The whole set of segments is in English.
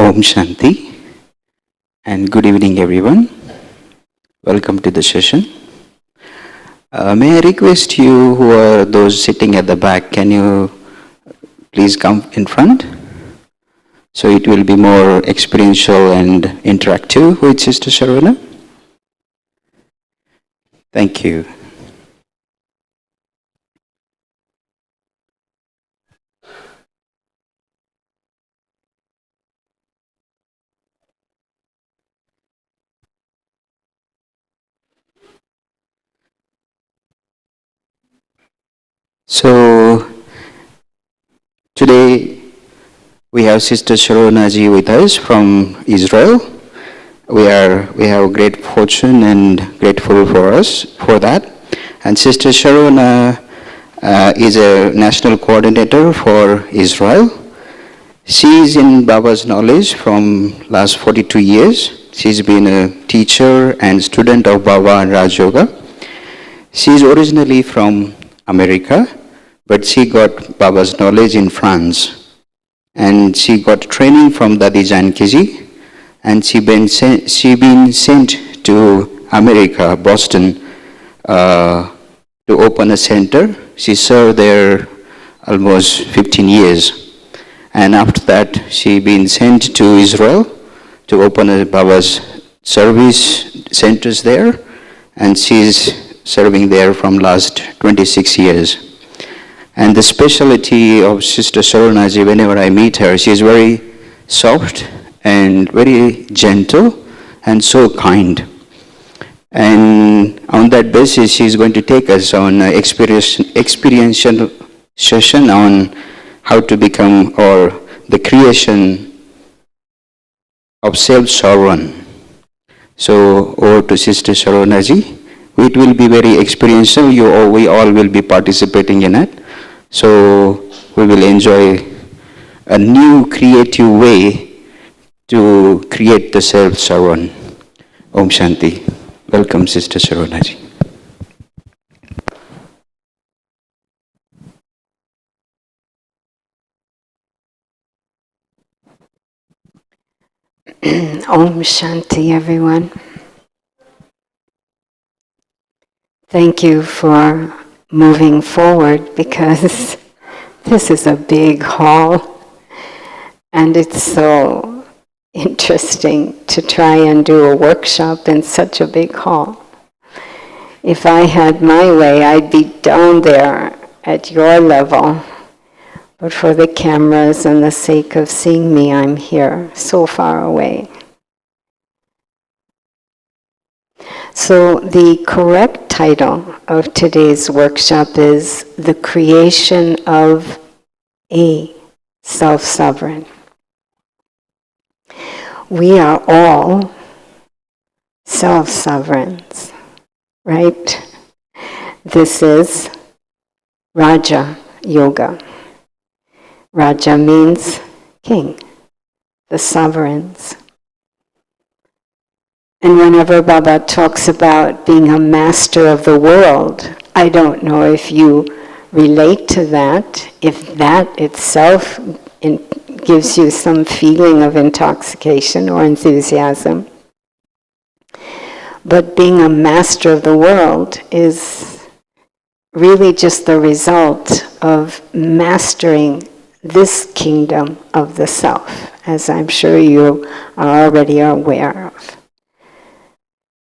Om Shanti and good evening everyone. Welcome to the session. May I request you who are those sitting at the back, can you please come in front? So it will be more experiential and interactive with Sister Sharona. Thank you. So today we have Sister Sharona ji with us from Israel. We have great fortune and grateful for us for that. And Sister Sharona is a national coordinator for Israel. She is in Baba's knowledge from last 42 years. She's been a teacher and student of Baba and Raj Yoga. She is originally from America, but she got Baba's knowledge in France. And she got training from Dadi Janki Ji, and she been sent to America, Boston, to open a center. She served there almost 15 years. And after that, she been sent to Israel to open a Baba's service centers there. And she's serving there from last 26 years. And the specialty of Sister Sharona ji, whenever I meet her, she is very soft and very gentle and so kind. And on that basis, she is going to take us on an experiential session on how to become, or the creation of self-sovereign. So over to Sister Sharona ji. It will be very experiential. We all will be participating in it. So we will enjoy a new creative way to create the self-sovereign. Om Shanti. Welcome, Sister Sharona ji. Om Shanti, everyone. Thank you for moving forward, because this is a big hall and it's so interesting to try and do a workshop in such a big hall. If I had my way, I'd be down there at your level, but for the cameras and the sake of seeing me, I'm here, so far away. So the correct title of today's workshop is The Creation of a Self-Sovereign. We are all self-sovereigns, right? This is Raja Yoga. Raja means king, the sovereigns. And whenever Baba talks about being a master of the world, I don't know if you relate to that, if that itself gives you some feeling of intoxication or enthusiasm. But being a master of the world is really just the result of mastering this kingdom of the self, as I'm sure you are already aware of.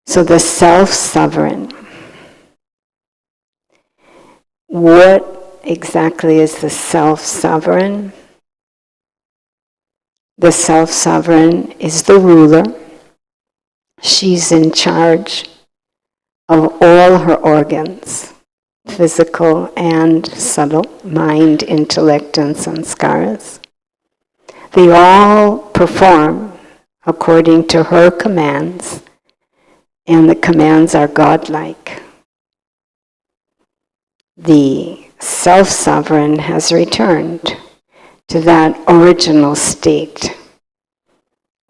So the self-sovereign. What exactly is the self-sovereign? The self-sovereign is the ruler. She's in charge of all her organs, physical and subtle, mind, intellect, and sanskaras. They all perform according to her commands, and the commands are godlike. The self-sovereign has returned to that original state,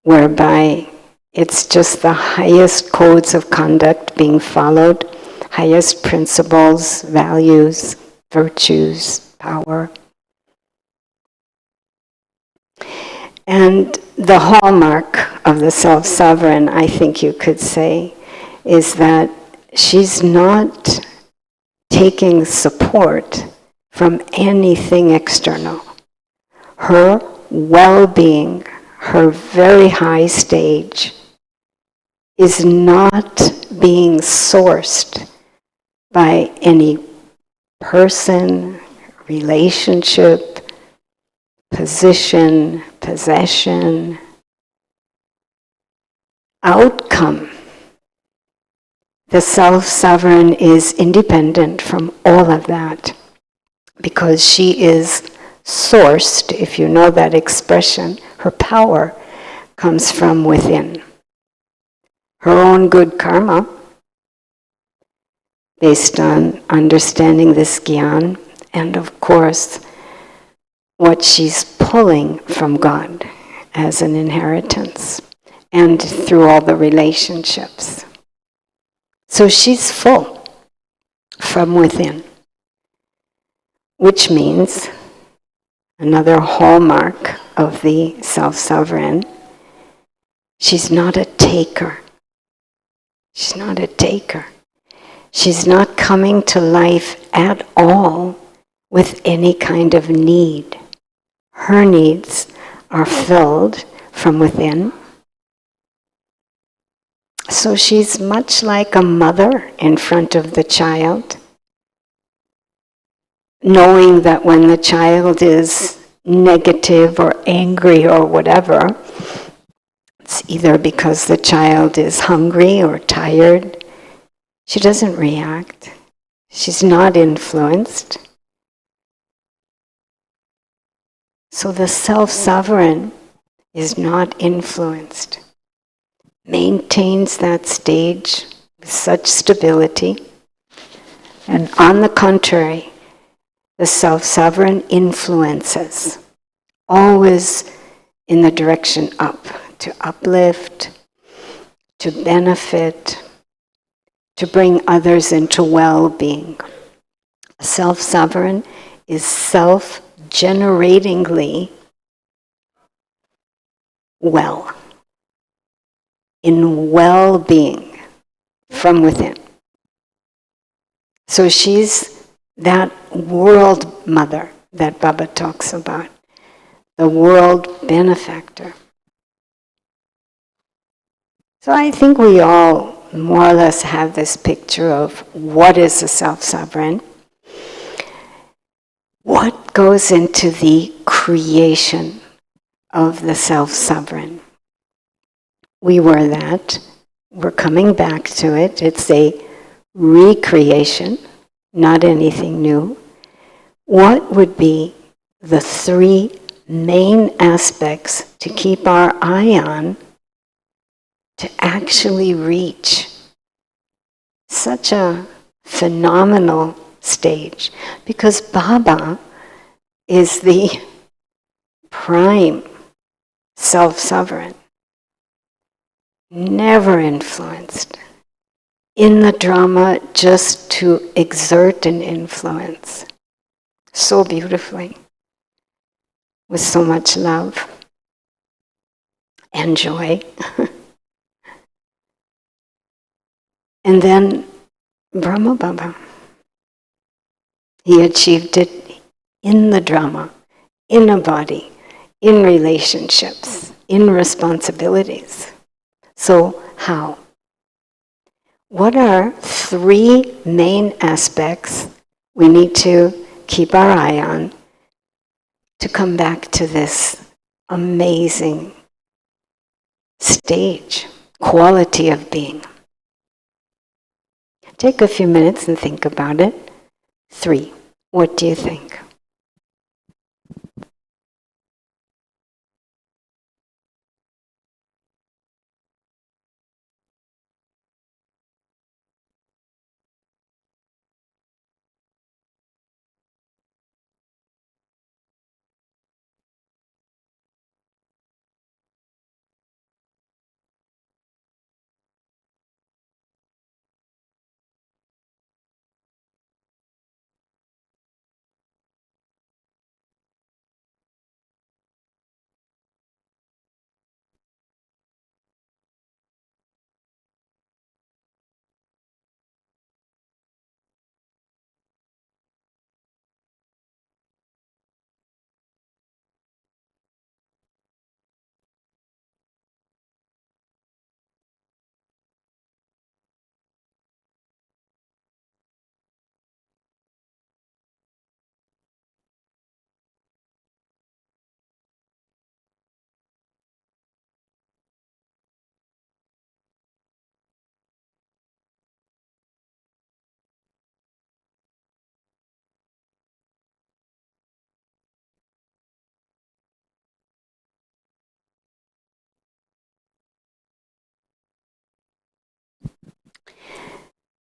whereby it's just the highest codes of conduct being followed, highest principles, values, virtues, power. And the hallmark of the self-sovereign, I think you could say, is that she's not taking support from anything external. Her well-being, her very high stage, is not being sourced by any person, relationship, position, possession, outcome. The self-sovereign is independent from all of that because she is sourced, if you know that expression, her power comes from within. Her own good karma, based on understanding this gyan, and of course, what she's pulling from God as an inheritance, and through all the relationships. So she's full from within, which means another hallmark of the self-sovereign, she's not a taker. She's not a taker. She's not coming to life at all with any kind of need. Her needs are filled from within. So she's much like a mother in front of the child, knowing that when the child is negative or angry or whatever, it's either because the child is hungry or tired. She doesn't react. She's not influenced. So the self-sovereign is not influenced, maintains that stage with such stability. And on the contrary, the self-sovereign influences, always in the direction up, to uplift, to benefit, to bring others into well-being. Self-sovereign is self-generatingly well, in well-being from within. So she's that world mother that Baba talks about, the world benefactor. So I think we all more or less have this picture of what is a self-sovereign, what goes into the creation of the self-sovereign. We were that. We're coming back to it. It's a recreation, not anything new. What would be the three main aspects to keep our eye on to actually reach such a phenomenal stage? Because Baba is the prime self-sovereign, never influenced, in the drama just to exert an influence so beautifully, with so much love and joy. And then Brahma Baba, he achieved it in the drama, in a body, in relationships, in responsibilities. So how? What are three main aspects we need to keep our eye on to come back to this amazing stage, quality of being? Take a few minutes and think about it. 3. What do you think?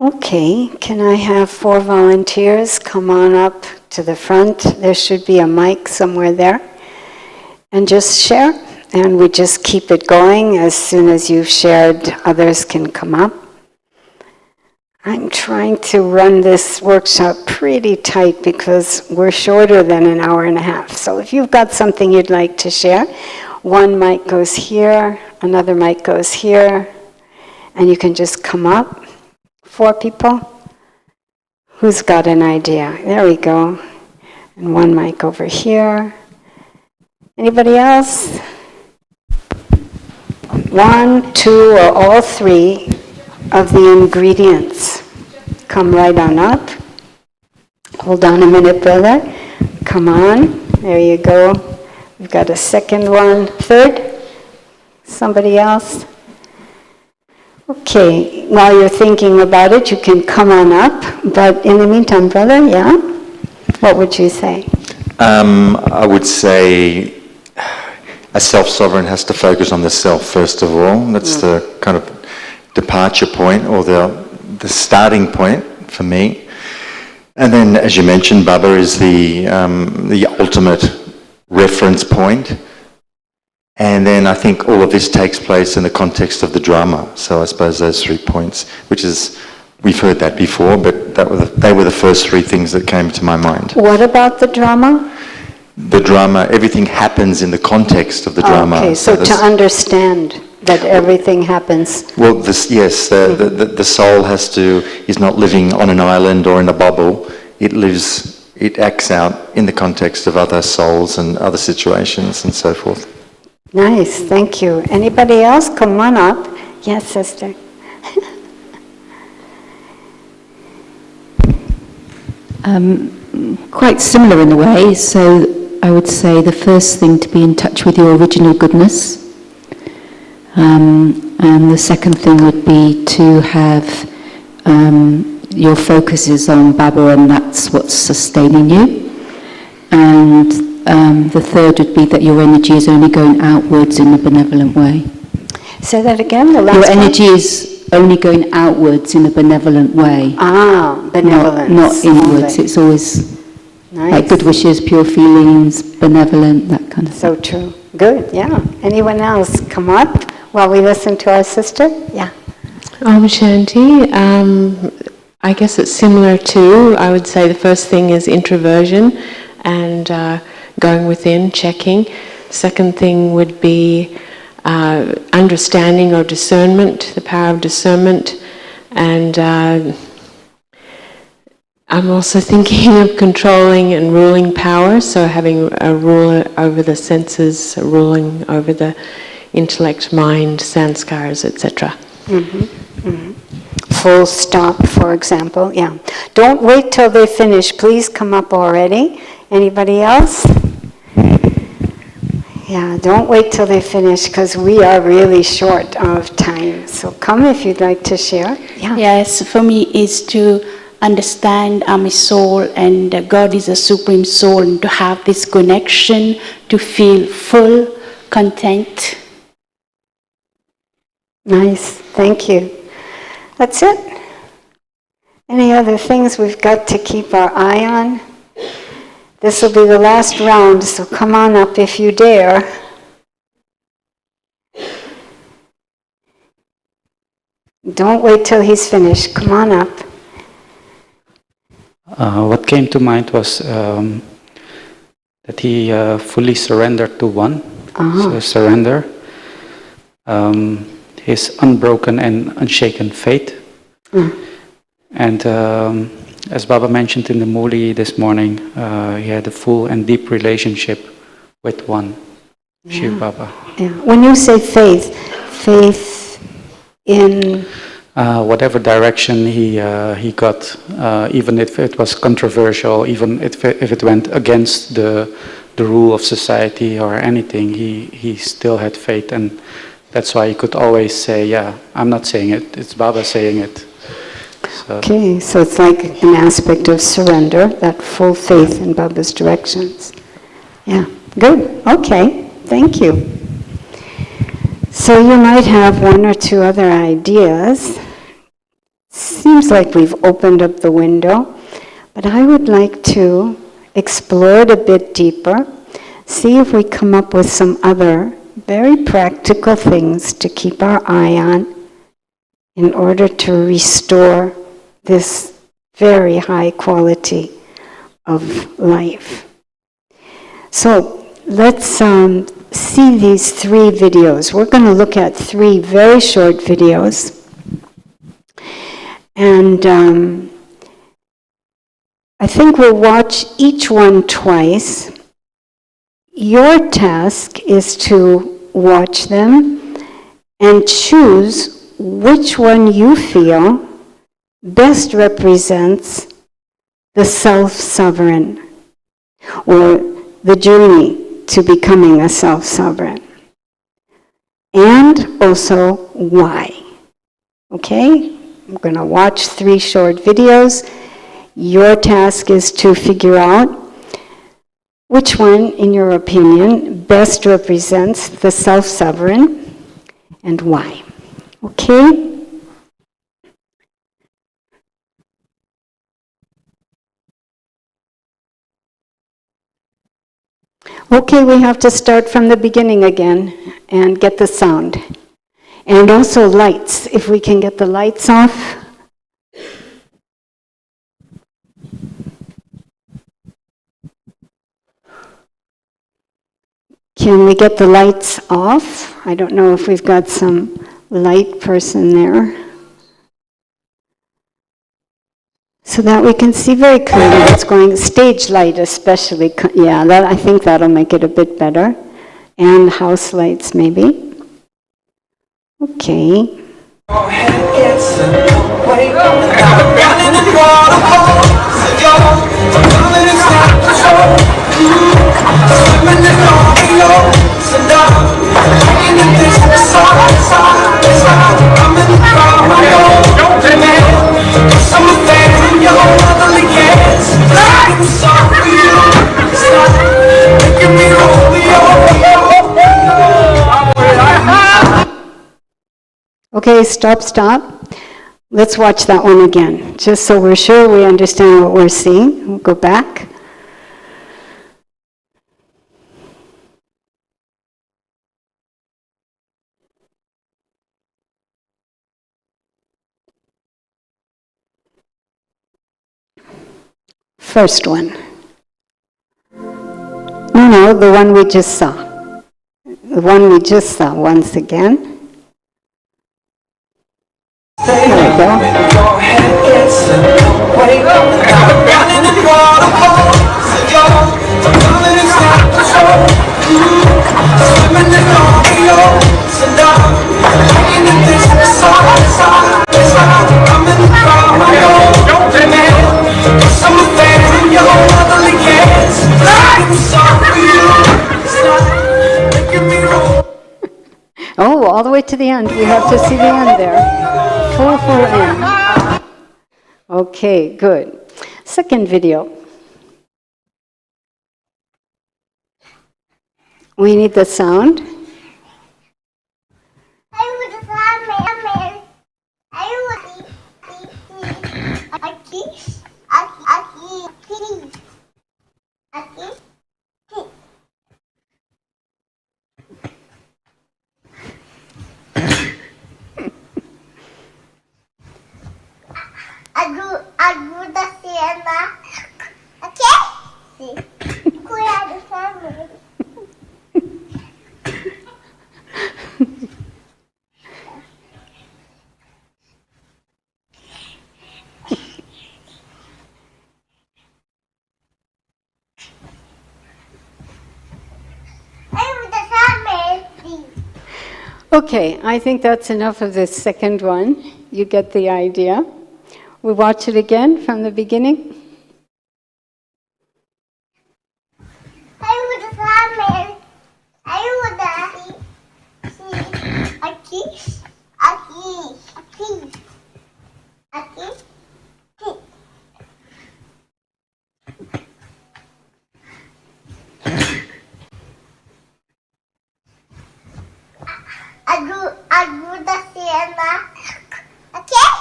Okay, can I have 4 volunteers come on up to the front? There should be a mic somewhere there. And just share. And we just keep it going. As soon as you've shared, others can come up. I'm trying to run this workshop pretty tight because we're shorter than an hour and a half. So if you've got something you'd like to share, one mic goes here, another mic goes here, and you can just come up. 4 people? Who's got an idea? There we go. And one mic over here. Anybody else? 1, 2, or all 3 of the ingredients. Come right on up. Hold on a minute, brother. Come on. There you go. We've got a second one. 3rd? Somebody else? Okay, while you're thinking about it, you can come on up. But in the meantime, brother, yeah? What would you say? I would say a self-sovereign has to focus on the self first of all. That's the kind of departure point or the starting point for me. And then, as you mentioned, Baba is the ultimate reference point. And then I think all of this takes place in the context of the drama. So I suppose those 3 points, which is, we've heard that before, but they were the first 3 things that came to my mind. What about the drama? The drama, everything happens in the context of the drama. Okay, so to understand that everything happens. Well, the soul is not living on an island or in a bubble. It acts out in the context of other souls and other situations and so forth. Nice, thank you. Anybody else? Come on up. Yes, sister. Quite similar in a way, so I would say the first thing to be in touch with your original goodness, and the second thing would be to have your focus is on Baba and that's what's sustaining you, and the third would be that your energy is only going outwards in a benevolent way. Say that again, the last Your one? energy is only going outwards in a benevolent way. Benevolence. Not inwards. It's always nice. like good wishes, pure feelings, benevolent, that kind of So thing. true. Good, yeah. Anyone else come up while we listen to our sister? Yeah. Om Shanti. I guess it's similar too. I would say the first thing is introversion and going within, checking. Second thing would be understanding or discernment, the power of discernment. And I'm also thinking of controlling and ruling power, so having a rule over the senses, a ruling over the intellect, mind, sanskars, etc. Full stop, for example, yeah. Don't wait till they finish. Please come up already. Anybody else? Yeah, don't wait till they finish because we are really short of time. So come if you'd like to share. Yeah. Yes, for me is to understand I'm a soul and God is a supreme soul, and to have this connection, to feel full, content. Nice, thank you. That's it. Any other things we've got to keep our eye on? This will be the last round, so come on up if you dare. Don't wait till he's finished. Come on up. What came to mind was that he fully surrendered to one. So surrender. His unbroken and unshaken faith. And as Baba mentioned in the Muli this morning, he had a full and deep relationship with one, Shiv Baba. Yeah. When you say faith, faith in... whatever direction he got, even if it was controversial, even if it went against the rule of society or anything, he still had faith, and that's why he could always say, yeah, I'm not saying it, it's Baba saying it. So. Okay, so it's like an aspect of surrender, that full faith in Baba's directions. Yeah, good, okay, thank you. So you might have one or two other ideas Seems like we've opened up the window, but I would like to explore it a bit deeper, see if we come up with some other very practical things to keep our eye on in order to restore this very high quality of life. So let's see these 3 videos. We're going to look at 3 very short videos. And I think we'll watch each one twice. Your task is to watch them and choose which one you feel best represents the self-sovereign, or the journey to becoming a self-sovereign. And also why. Okay? I'm going to watch 3 short videos. Your task is to figure out which one, in your opinion, best represents the self-sovereign and why. Okay? Okay, we have to start from the beginning again and get the sound. And also lights, if we can get the lights off. Can we get the lights off? I don't know if we've got some light person there. So that we can see very clearly what's going, stage light especially, yeah, I think that'll make it a bit better. And house lights maybe. Okay. Okay, stop. Let's watch that one again, just so we're sure we understand what we're seeing. We'll go back. First one. No, the one we just saw. The one we just saw once again. There we go. Oh, all the way to the end. We have to see the end there. Full end. Okay, good. Second video. We need the sound. Aku dah siapa? Okay? Aku ada sama. Okay, I think that's enough of this second one. You get the idea. We watch it again from the beginning. Aku dah siapa? Okay?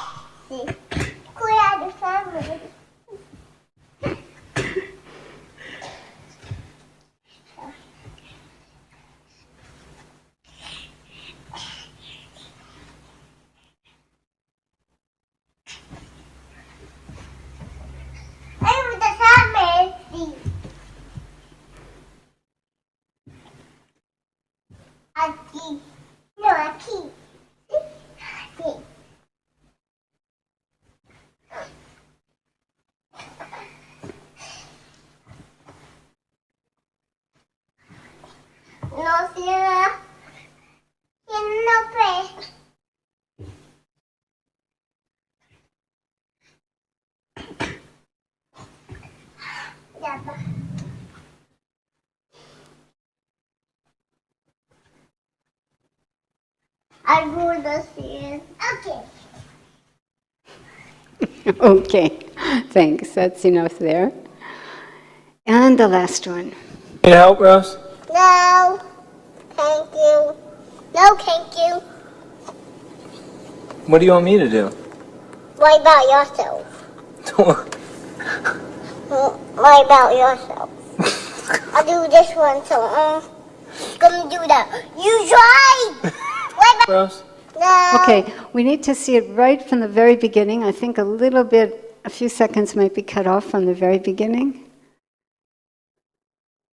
I go to see it. Okay. Okay, thanks. That's enough there. And the last one. Need help, Rose? No, thank you. No, thank you. What do you want me to do? What about yourself? What about yourself? I'll do this one, so gonna do that. You tried. What about Rose? no? Okay, we need to see it right from the very beginning. I think a few seconds might be cut off from the very beginning.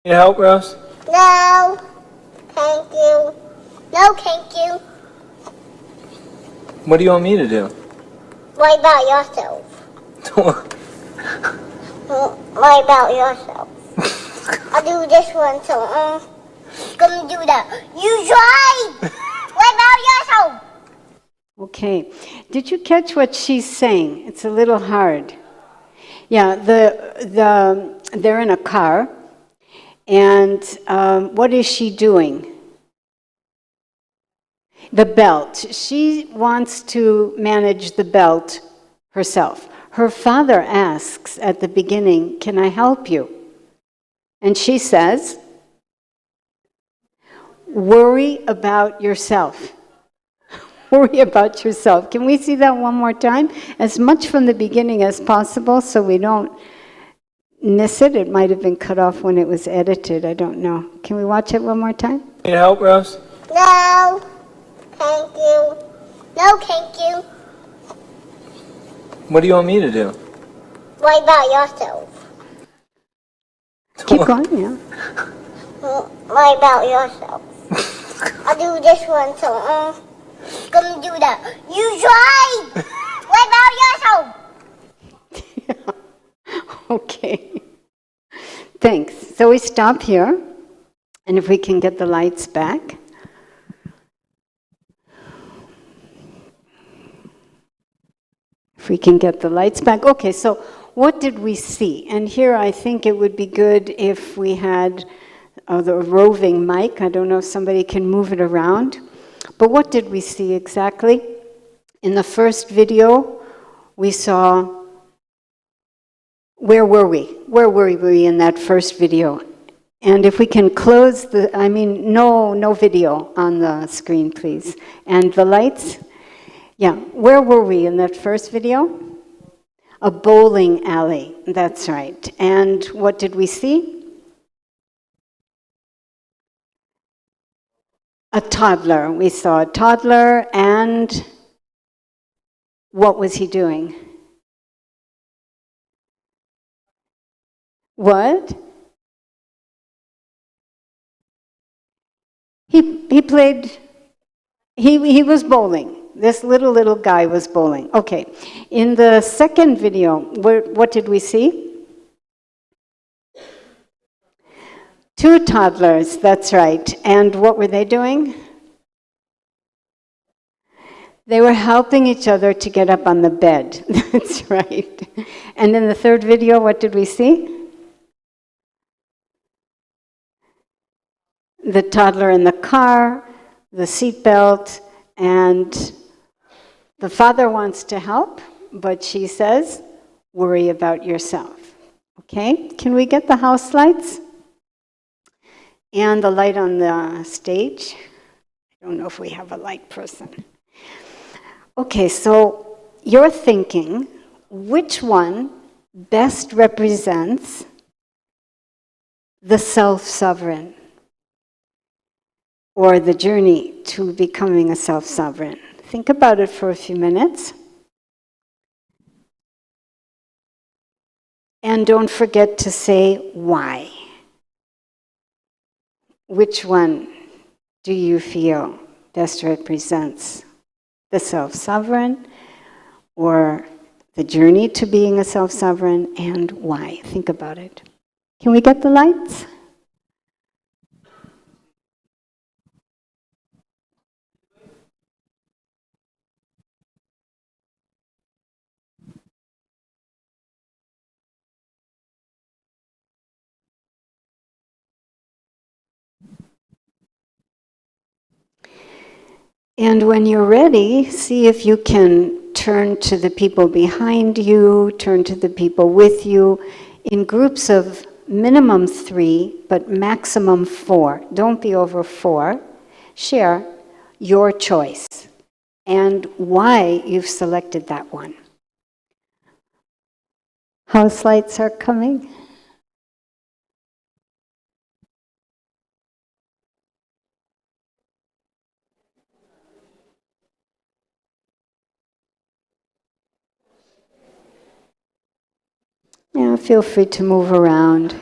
Need help, Rose? No, thank you. No, thank you. What do you want me to do? What about yourself? What about yourself? I'll do this one, so gonna do that. You tried. What about yourself? Okay, did you catch what she's saying? It's a little hard. Yeah, they're in a car, and what is she doing? The belt. She wants to manage the belt herself. Her father asks at the beginning, "Can I help you?" And she says, "Worry about yourself." Worry about yourself. Can we see that one more time? As much from the beginning as possible so we don't miss it. It might have been cut off when it was edited. I don't know. Can we watch it one more time? Need help, Rose? No, thank you. No, thank you. What do you want me to do? What about yourself? Keep going, yeah. What about yourself? I'll do this one, so gonna do that. You tried. What about yourself? Okay. Thanks. So we stop here, and if we can get the lights back. If we can get the lights back. Okay, so what did we see? And here I think it would be good if we had the roving mic. I don't know if somebody can move it around. But what did we see exactly? In the first video, we saw, where were we? Where were we in that first video? And if we can close no video on the screen, please. And the lights? Yeah, where were we in that first video? A bowling alley, that's right. And what did we see? A toddler. We saw a toddler, and what was he doing? What? He played, he was bowling. This little guy was bowling. Okay, in the second video, what did we see? Two toddlers, that's right. And what were they doing? They were helping each other to get up on the bed. That's right. And in the third video, what did we see? The toddler in the car, the seatbelt, and the father wants to help, but she says, worry about yourself. Okay, can we get the house lights? And the light on the stage. I don't know if we have a light person. Okay, so you're thinking, which one best represents the self-sovereign, or the journey to becoming a self-sovereign? Think about it for a few minutes. And don't forget to say why. Which one do you feel best represents the self-sovereign, or the journey to being a self-sovereign, and why? Think about it. Can we get the lights? And when you're ready, see if you can turn to the people behind you, turn to the people with you, in groups of minimum 3, but maximum 4. Don't be over 4. Share your choice and why you've selected that one. House lights are coming. Yeah, feel free to move around.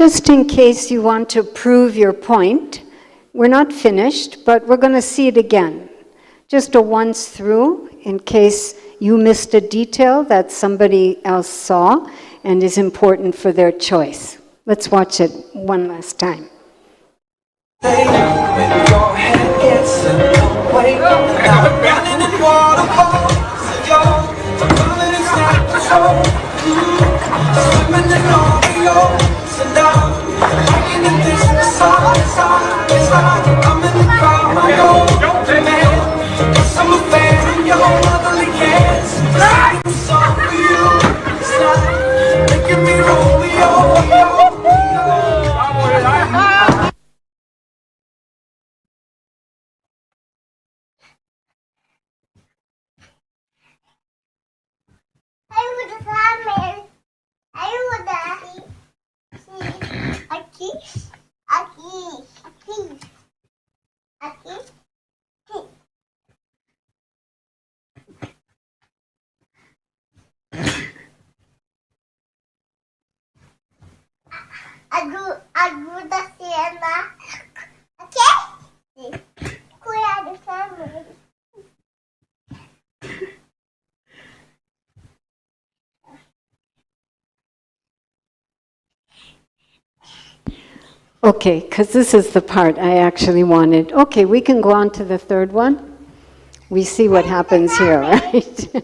Just in case you want to prove your point, we're not finished, but we're going to see it again. Just a once through, in case you missed a detail that somebody else saw and is important for their choice. Let's watch it one last time. Okay, because this is the part I actually wanted. Okay, we can go on to the third one. We see what happens here, right?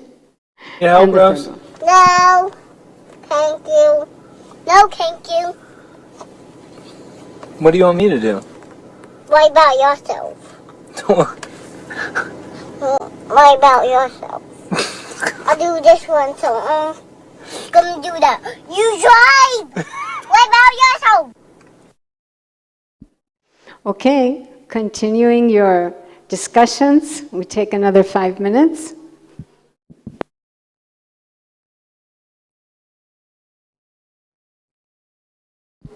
You help, Rose? No, thank you. No, thank you. What do you want me to do? What about yourself? What about yourself? I'll do this one, so come do that. You drive! What about yourself? Okay, continuing your discussions. We take another 5 minutes.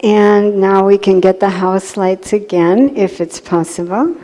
And now we can get the house lights again, if it's possible.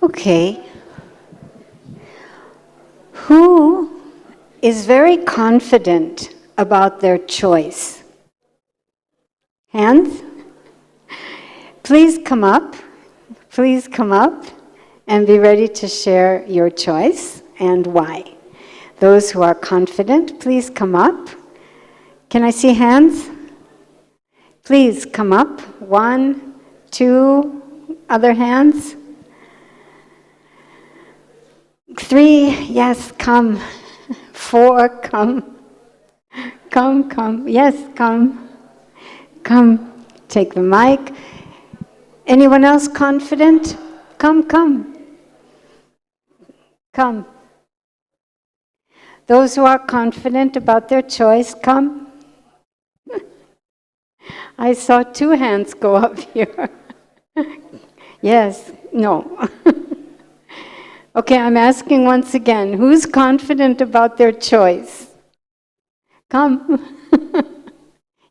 Okay. Who is very confident about their choice? Hands? Please come up. Please come up and be ready to share your choice and why. Those who are confident, please come up. Can I see hands? Please come up. 1, 2, other hands? 3, yes, come. 4, come. Come. Yes, come. Come. Take the mic. Anyone else confident? Come. Come. Those who are confident about their choice, come. I saw 2 hands go up here. Yes, no. Okay, I'm asking once again, who's confident about their choice? Come.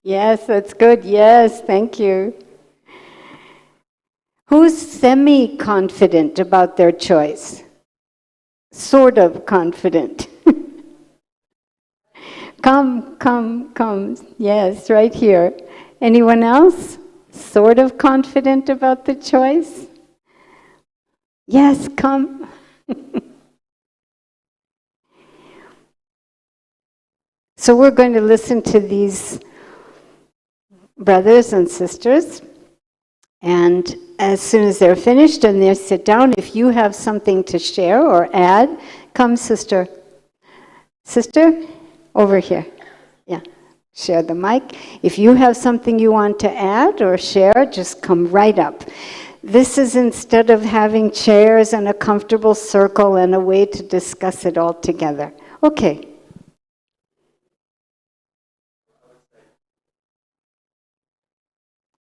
Yes, that's good. Yes, thank you. Who's semi-confident about their choice? Sort of confident. Come. Yes, right here. Anyone else? sort of confident about the choice? Yes, come. So we're going to listen to these brothers and sisters, and as soon as they're finished and they sit down, if you have something to share or add, come, sister. Sister, over here. Yeah, share the mic. If you have something you want to add or share, just come right up. This is instead of having chairs and a comfortable circle and a way to discuss it all together. Okay.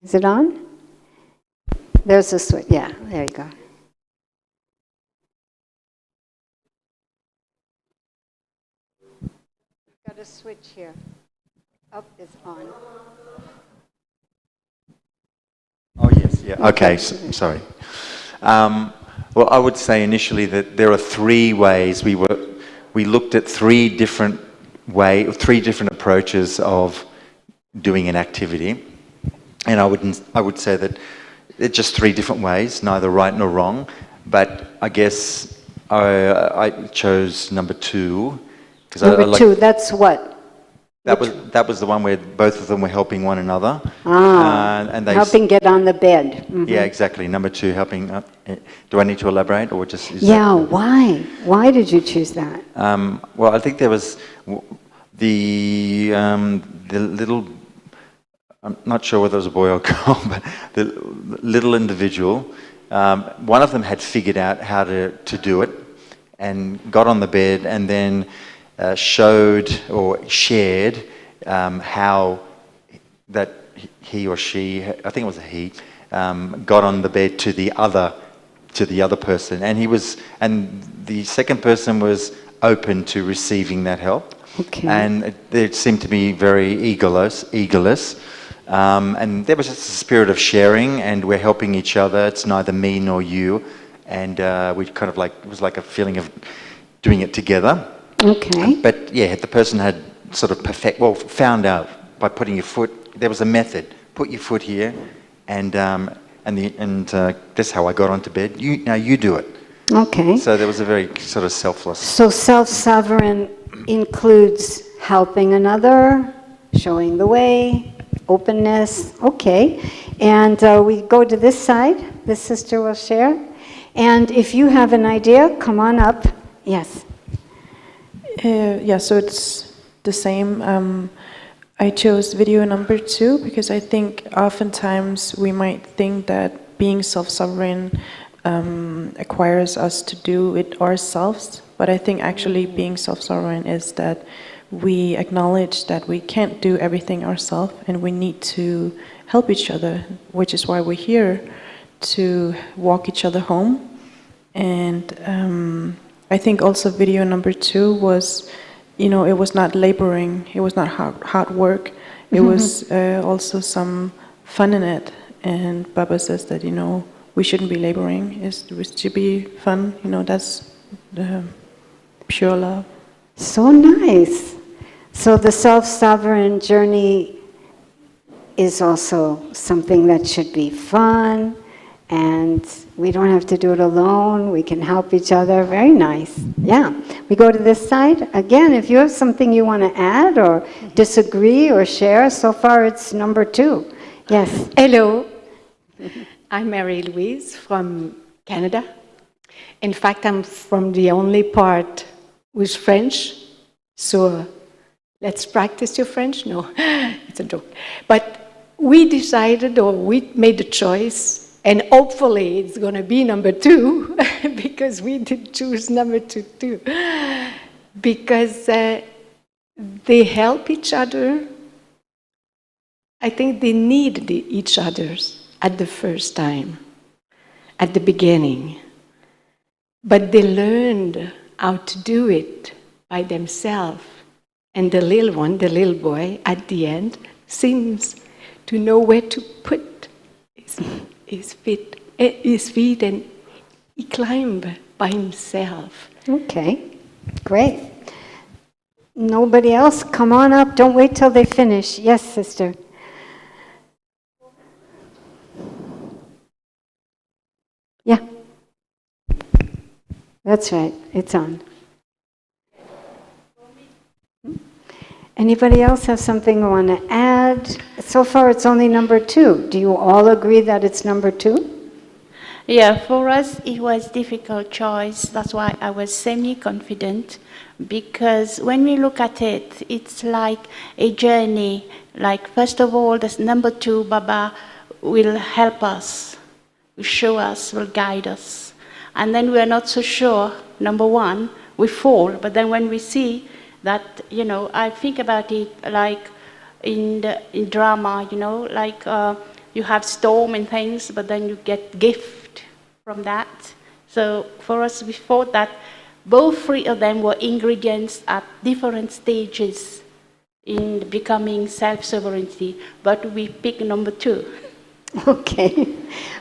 Is it on? There's a switch. Yeah, there you go. Got a switch here. Up is on. Oh, yes, yeah. Okay, sorry. Well, I would say initially that there are three ways we looked at three different approaches of doing an activity. And I would say that it's just three different ways, neither right nor wrong. But I guess I chose number two. Number two, that's what? That was the one where both of them were helping one another. And helping get on the bed. Mm-hmm. Yeah, exactly. Number two, helping. Do I need to elaborate, or just? Why? Why did you choose that? Well, I think there was the little. I'm not sure whether it was a boy or girl, but the little individual. One of them had figured out how to do it, and got on the bed, and then showed or shared how that he or she, I think it was a he, got on the bed to the other person, and the second person was open to receiving that help. Okay. And they seemed to be very eagerless. And there was just a spirit of sharing, and we're helping each other. It's neither me nor you, and we kind of it was like a feeling of doing it together. Okay. But yeah, the person had sort of found out by putting your foot. There was a method. Put your foot here, and that's how I got onto bed. Now you do it. Okay. So there was a very sort of selfless. So self-sovereign includes helping another, showing the way, openness. Okay. And we go to this side. This sister will share. And if you have an idea, come on up. Yes. Yeah, so it's the same. I chose video number 2 because I think oftentimes we might think that being self-sovereign acquires us to do it ourselves, but I think actually being self-sovereign is that we acknowledge that we can't do everything ourselves and we need to help each other, which is why we're here, to walk each other home. And I think also video number 2 was, it was not laboring, it was not hard work, it was also some fun in it. And Baba says that, we shouldn't be laboring, it should be fun, that's the pure love. So nice. So the self-sovereign journey is also something that should be fun, and we don't have to do it alone. We can help each other. Very nice. Yeah. We go to this side. Again, if you have something you want to add or disagree or share, so far it's number 2. Yes. Hello. I'm Mary Louise from Canada. In fact, I'm from the only part who's French. So let's practice your French? No, it's a joke. But we decided, or we made a choice, and hopefully it's going to be number 2, because we did choose number 2 too. Because they help each other. I think they need each other at the first time, at the beginning. But they learned how to do it by themselves. And the little one, the little boy, at the end, seems to know where to put his feet, and he climbed by himself. Okay, great. Nobody else? Come on up. Don't wait till they finish. Yes, sister. That's right, it's on. Anybody else have something they want to add? So far it's only number 2. Do you all agree that it's number 2? Yeah, for us it was difficult choice. That's why I was semi-confident, because when we look at it, it's like a journey. Like first of all, this number 2, Baba will help us, will show us, will guide us. And then we're not so sure, number 1, we fall. But then when we see that, I think about it like in drama, like you have storm and things, but then you get gift from that. So for us, we thought that both 3 of them were ingredients at different stages in becoming self-sovereignty, but we picked number 2. Okay,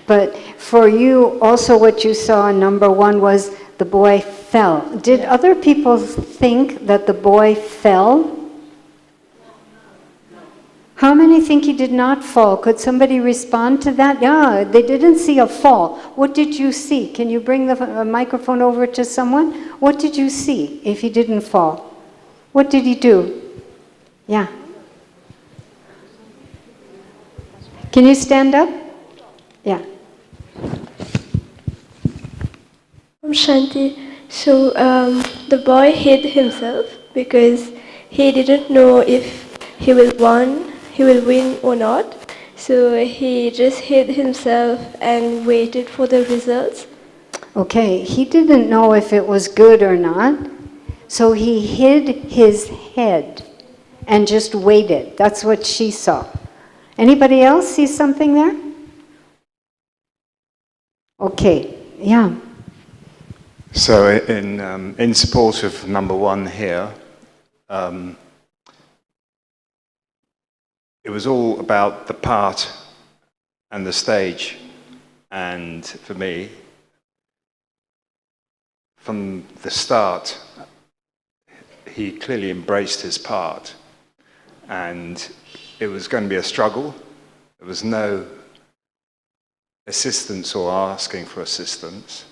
but for you, also what you saw in number 1 was the boy fell. Did other people think that the boy fell? How many think he did not fall? Could somebody respond to that? Yeah, they didn't see a fall. What did you see? Can you bring the microphone over to someone? What did you see if he didn't fall? What did he do? Yeah. Can you stand up? Yeah. I'm Shanti. So the boy hid himself because he didn't know if he will win or not. So he just hid himself and waited for the results. Okay, he didn't know if it was good or not, so he hid his head and just waited. That's what she saw. Anybody else see something there? Okay, yeah. So in support of number 1 here, it was all about the part and the stage. And for me, from the start, he clearly embraced his part. And it was going to be a struggle. There was no assistance or asking for assistance.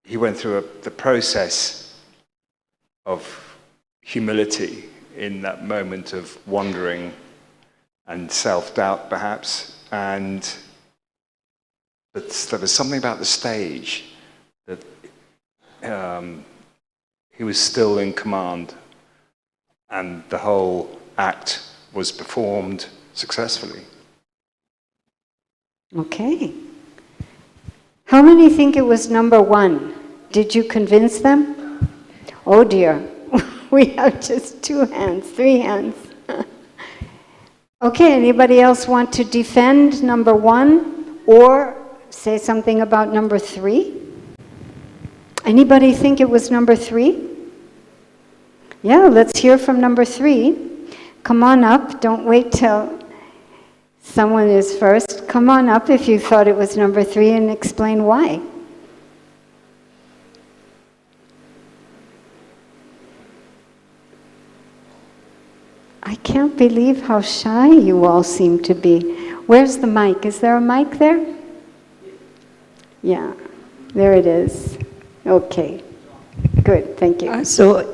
He went through the process of humility in that moment of wandering and self-doubt, perhaps. But there was something about the stage that he was still in command, and the whole act was performed successfully. Okay. How many think it was number 1? Did you convince them? Oh dear, we have just 2 hands, 3 hands. Okay, anybody else want to defend number 1 or say something about number 3? Anybody think it was number 3? Yeah, let's hear from number 3. Come on up, don't wait till someone is first. Come on up if you thought it was number 3 and explain why. I can't believe how shy you all seem to be. Where's the mic? Is there a mic there? Yeah, there it is. Okay, good, thank you. So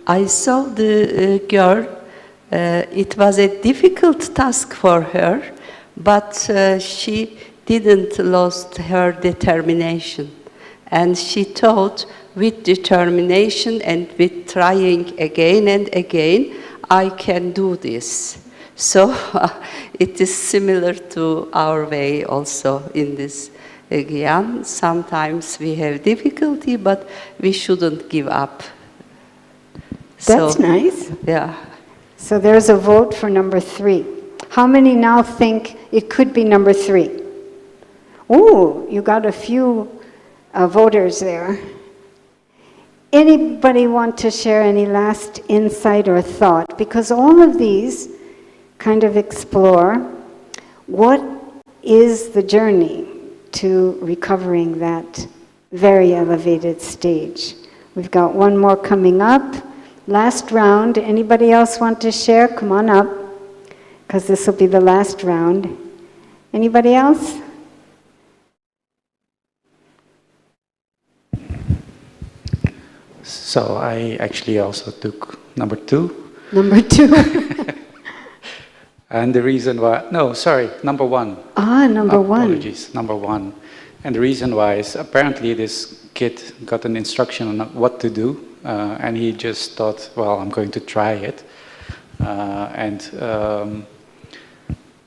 I saw the girl. It was a difficult task for her, but she didn't lose her determination. And she thought, with determination and with trying again and again, I can do this. So it is similar to our way also in this Gyan. Sometimes we have difficulty, but we shouldn't give up. That's nice. Yeah. So there's a vote for number 3. How many now think it could be number 3? Oh, you got a few voters there. Anybody want to share any last insight or thought? Because all of these kind of explore what is the journey to recovering that very elevated stage. We've got one more coming up. Last round. Anybody else want to share? Come on up, because this will be the last round. Anybody else? So I actually also took number 2. Number 2. And the reason why, no, sorry, number 1. Number 1. Apologies, number 1. And the reason why is apparently this kid got an instruction on what to do, and he just thought, well, I'm going to try it.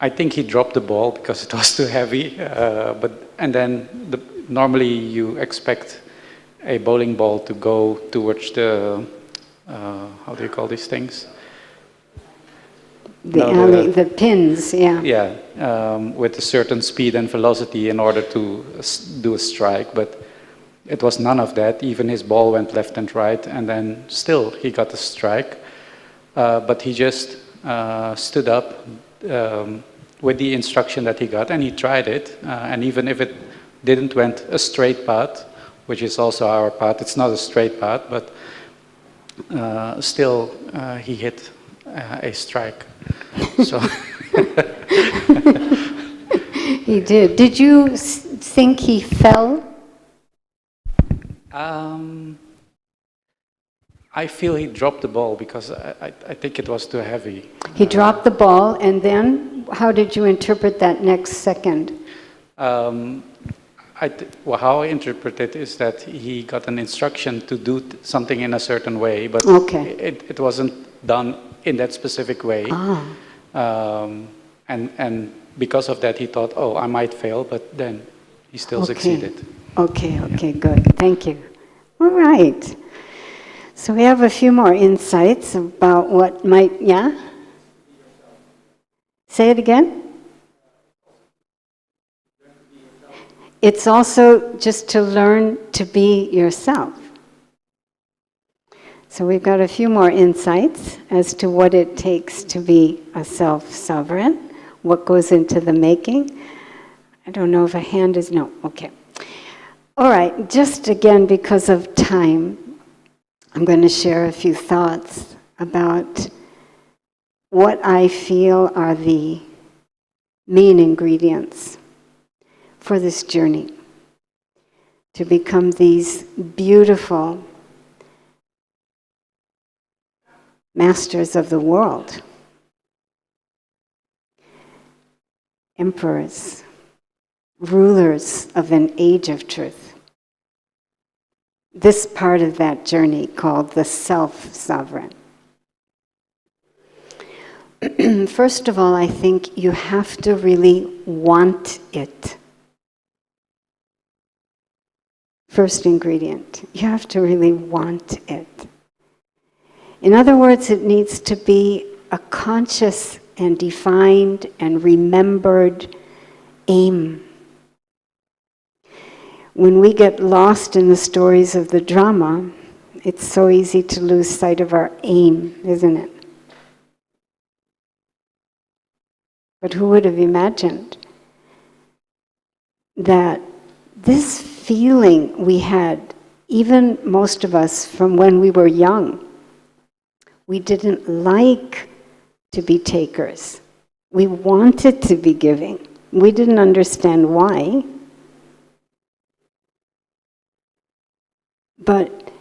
I think he dropped the ball because it was too heavy. Normally you expect a bowling ball to go towards the, how do you call these things? The pins, yeah. Yeah, with a certain speed and velocity in order to do a strike, but it was none of that. Even his ball went left and right, and then still he got a strike. But he just stood up with the instruction that he got, and he tried it. And even if it didn't went a straight path, which is also our path, it's not a straight path, but still he hit a strike. So he did. Did you think he fell? I feel he dropped the ball because I think it was too heavy. He dropped the ball, and then how did you interpret that next second? How I interpret it is that he got an instruction to do something in a certain way, but it wasn't done in that specific way. And because of that, he thought, oh, I might fail, but then he still succeeded. Okay, good. Thank you. All right. So we have a few more insights about what might, yeah? Say it again. It's also just to learn to be yourself. So we've got a few more insights as to what it takes to be a self-sovereign, what goes into the making. I don't know if a hand is, no, okay. All right, just again because of time, I'm going to share a few thoughts about what I feel are the main ingredients for this journey to become these beautiful masters of the world, emperors, rulers of an age of truth. This part of that journey called the self-sovereign. First of all, I think you have to really want it. First ingredient, you have to really want it. In other words, it needs to be a conscious and defined and remembered aim. When we get lost in the stories of the drama, it's so easy to lose sight of our aim, isn't it? But who would have imagined that this feeling we had, even most of us from when we were young, we didn't like to be takers. We wanted to be giving. We didn't understand why. But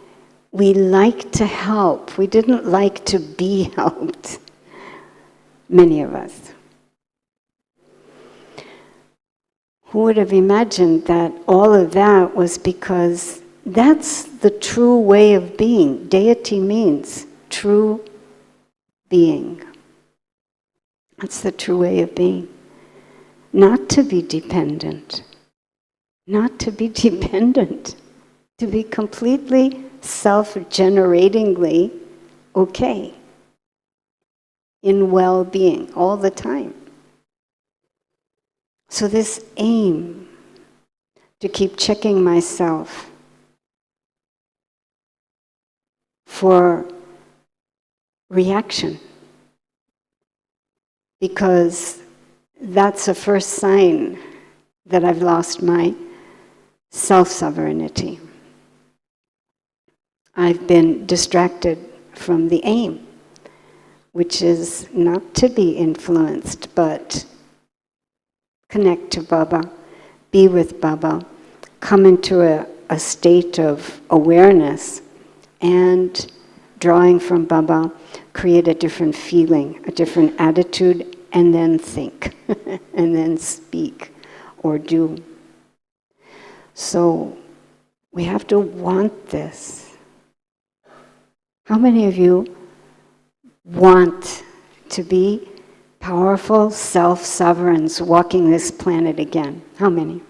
we liked to help. We didn't like to be helped. Many of us. Who would have imagined that all of that was because that's the true way of being. Deity means true being. That's the true way of being. Not to be dependent. Not to be dependent. To be completely self-generatingly okay. In well-being all the time. So this aim to keep checking myself for reaction, because that's a first sign that I've lost my self-sovereignty. I've been distracted from the aim, which is not to be influenced, but connect to Baba, be with Baba, come into a state of awareness and drawing from Baba create a different feeling, a different attitude, and then think, and then speak or do. So we have to want this. How many of you want to be powerful self-sovereigns walking this planet again? How many?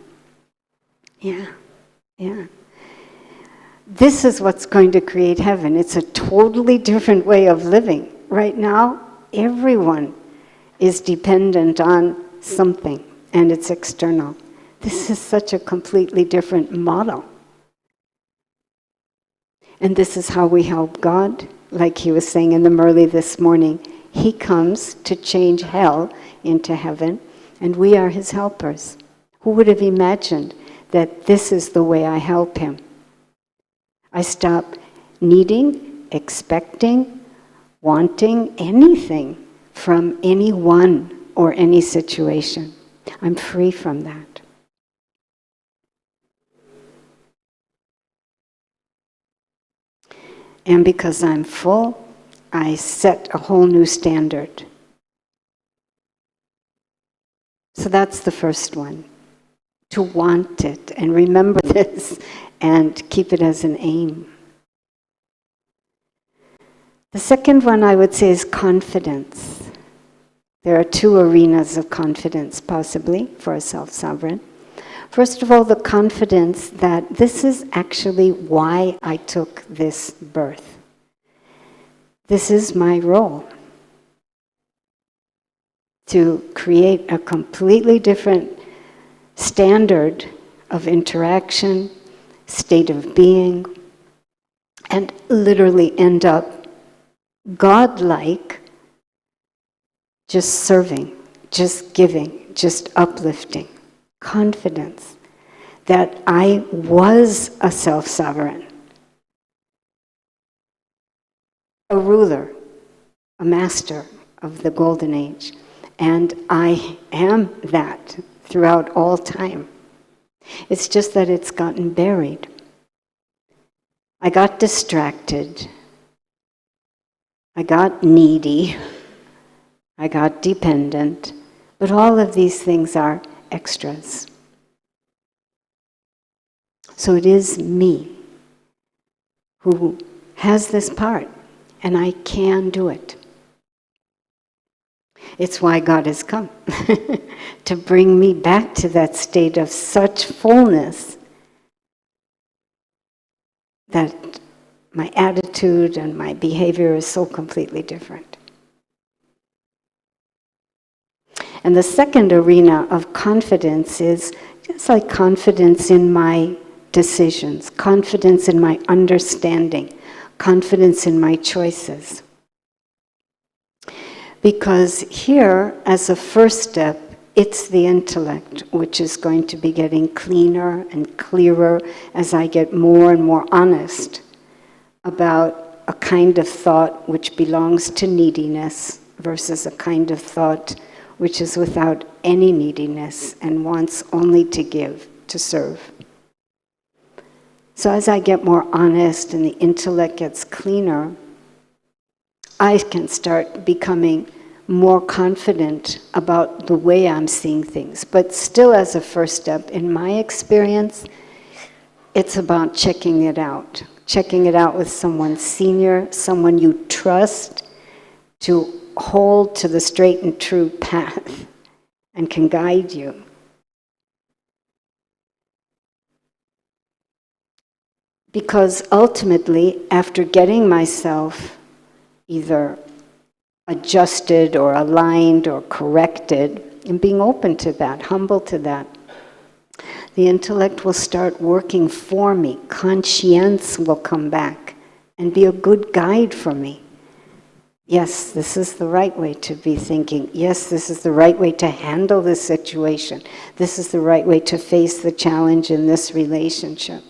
Yeah. This is what's going to create heaven. It's a totally different way of living. Right now, everyone is dependent on something, and it's external. This is such a completely different model. And this is how we help God. Like he was saying in the Murli this morning, he comes to change hell into heaven, and we are his helpers. Who would have imagined that this is the way I help him? I stop needing, expecting, wanting anything from anyone or any situation. I'm free from that. And because I'm full, I set a whole new standard. So that's the first one. To want it and remember this and keep it as an aim. The second one I would say is confidence. There are two arenas of confidence possibly for a self-sovereign. First of all, the confidence that this is actually why I took this birth. This is my role. To create a completely different standard of interaction, state of being, and literally end up God-like, just serving, just giving, just uplifting. Confidence that I was a self-sovereign, a ruler, a master of the golden age, and I am that throughout all time. It's just that it's gotten buried. I got distracted. I got needy. I got dependent. But all of these things are extras. So it is me who has this part, and I can do it. It's why God has come, to bring me back to that state of such fullness that my attitude and my behavior is so completely different. And the second arena of confidence is just like confidence in my decisions, confidence in my understanding, confidence in my choices. Because here, as a first step, it's the intellect which is going to be getting cleaner and clearer as I get more and more honest about a kind of thought which belongs to neediness versus a kind of thought which is without any neediness and wants only to give, to serve. So as I get more honest and the intellect gets cleaner, I can start becoming more confident about the way I'm seeing things. But still, as a first step, in my experience, it's about checking it out. Checking it out with someone senior, someone you trust, to hold to the straight and true path and can guide you. Because ultimately, after getting myself either adjusted or aligned or corrected, and being open to that, humble to that, the intellect will start working for me. Conscience will come back and be a good guide for me. Yes, this is the right way to be thinking. Yes, this is the right way to handle this situation. This is the right way to face the challenge in this relationship.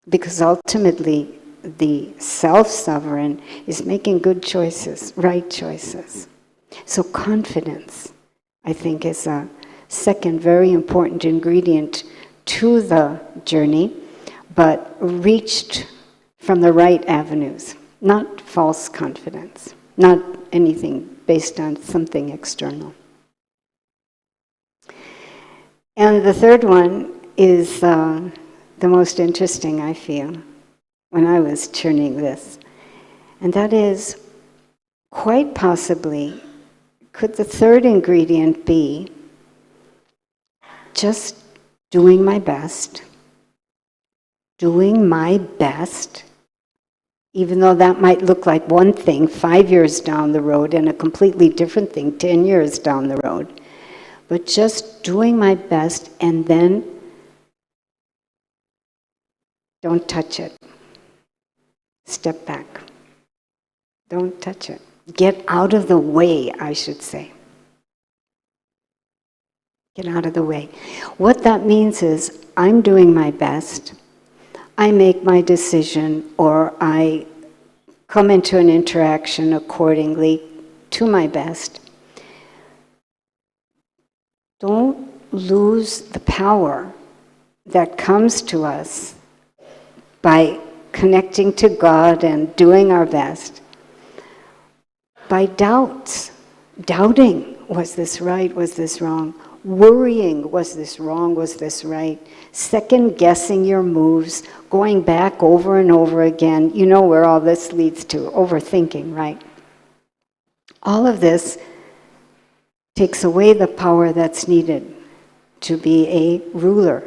Because ultimately, the self-sovereign is making good choices, right choices. So confidence, I think, is a second very important ingredient to the journey, but reached from the right avenues, not false confidence, not anything based on something external. And the third one is the most interesting, I feel, when I was churning this. And that is, quite possibly, could the third ingredient be just doing my best, even though that might look like one thing 5 years down the road and a completely different thing 10 years down the road. But just doing my best, and then don't touch it. Step back. Don't touch it. Get out of the way, I should say. Get out of the way. What that means is, I'm doing my best. I make my decision, or I come into an interaction accordingly to my best. Don't lose the power that comes to us by connecting to God and doing our best by doubts. Doubting, was this right, was this wrong? Worrying, was this wrong, was this right? Second guessing your moves, going back over and over again. You know where all this leads to, overthinking, right? All of this takes away the power that's needed to be a ruler,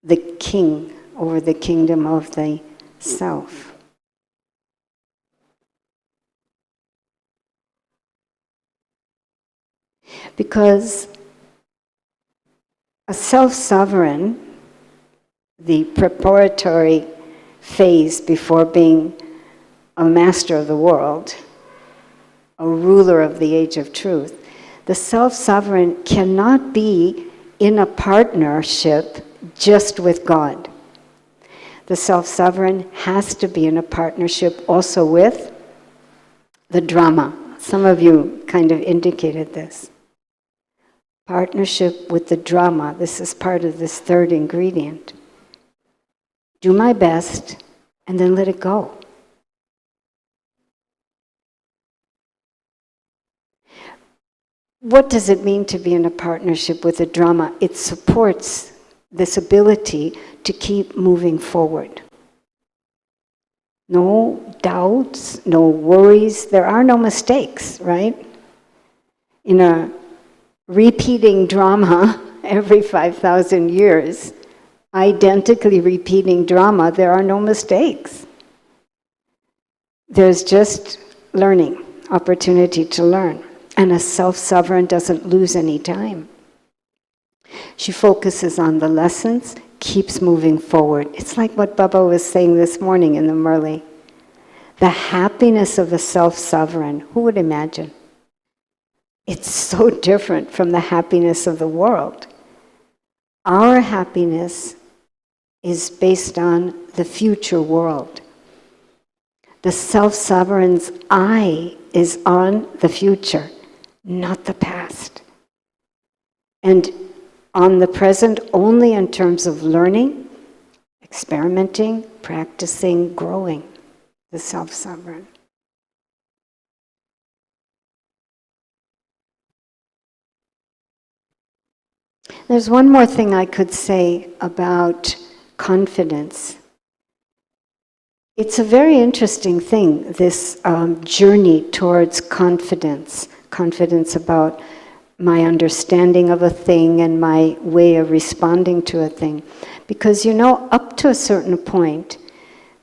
the king over the kingdom of the self. Because a self-sovereign, the preparatory phase before being a master of the world, a ruler of the age of truth, the self-sovereign cannot be in a partnership just with God. The self-sovereign has to be in a partnership also with the drama. Some of you kind of indicated this. Partnership with the drama. This is part of this third ingredient. Do my best and then let it go. What does it mean to be in a partnership with the drama? It supports this ability to keep moving forward. No doubts, no worries. There are no mistakes, right? In a repeating drama every 5,000 years, identically repeating drama, there are no mistakes. There's just learning, opportunity to learn. And a self-sovereign doesn't lose any time. She focuses on the lessons, keeps moving forward. It's like what Baba was saying this morning in the Murli. The happiness of a self-sovereign, who would imagine? It's so different from the happiness of the world. Our happiness is based on the future world. The self-sovereign's eye is on the future, not the past. And on the present only in terms of learning, experimenting, practicing, growing, the self-sovereign. There's one more thing I could say about confidence. It's a very interesting thing, this journey towards confidence. Confidence about my understanding of a thing and my way of responding to a thing. Because you know, up to a certain point,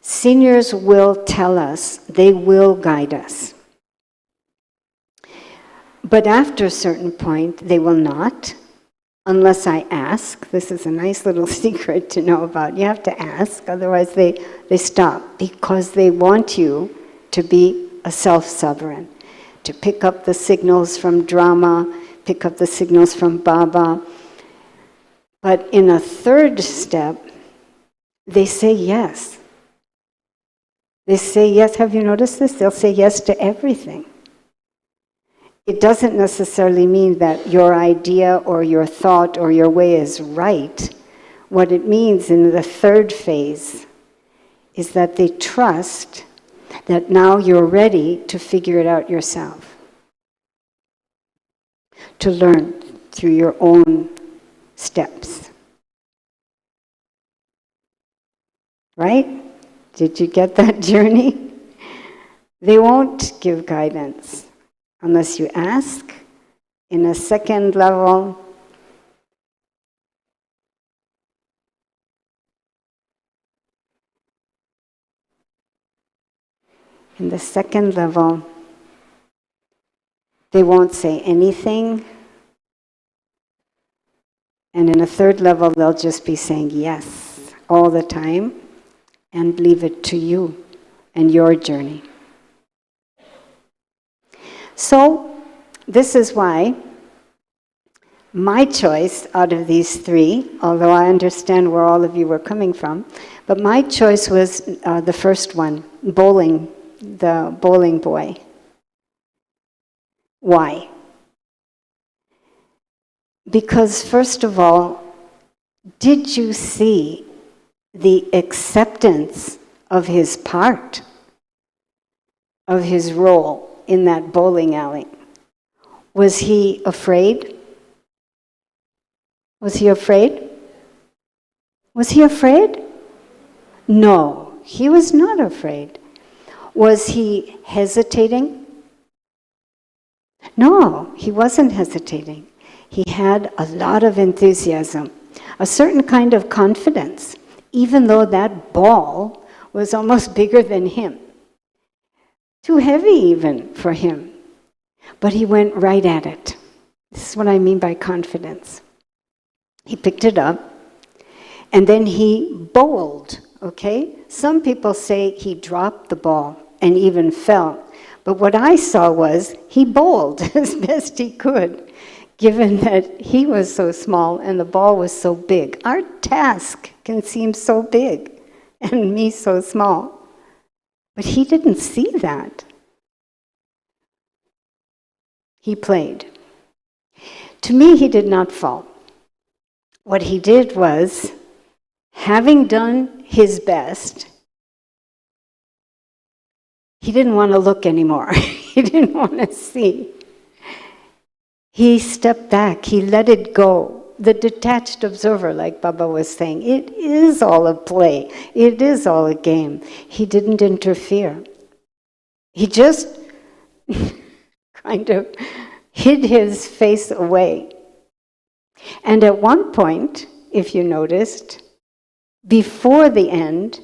seniors will tell us, they will guide us. But after a certain point, they will not. Unless I ask. This is a nice little secret to know about. You have to ask, otherwise they stop, because they want you to be a self-sovereign, to pick up the signals from drama, pick up the signals from Baba. But in a third step, they say yes. They say yes. Have you noticed this? They'll say yes to everything. It doesn't necessarily mean that your idea or your thought or your way is right. What it means in the third phase is that they trust that now you're ready to figure it out yourself, to learn through your own steps. Right? Did you get that journey? They won't give guidance unless you ask. In a second level, in the second level, they won't say anything. And in a third level, they'll just be saying yes all the time and leave it to you and your journey. So, this is why my choice out of these three, although I understand where all of you were coming from, but my choice was the first one, bowling, the bowling boy. Why? Because first of all, did you see the acceptance of his part, of his role in that bowling alley? Was he afraid? Was he afraid? Was he afraid? No, he was not afraid. Was he hesitating? No, he wasn't hesitating. He had a lot of enthusiasm, a certain kind of confidence, even though that ball was almost bigger than him. Too heavy even for him. But he went right at it. This is what I mean by confidence. He picked it up, and then he bowled, okay? Some people say he dropped the ball and even fell. But what I saw was he bowled as best he could, given that he was so small and the ball was so big. Our task can seem so big, and me so small. But he didn't see that. He played. To me, he did not fall. What he did was, having done his best, he didn't want to look anymore. He didn't want to see. He stepped back. He let it go. The detached observer, like Baba was saying, it is all a play. It is all a game. He didn't interfere. He just kind of hid his face away. And at one point, if you noticed, before the end,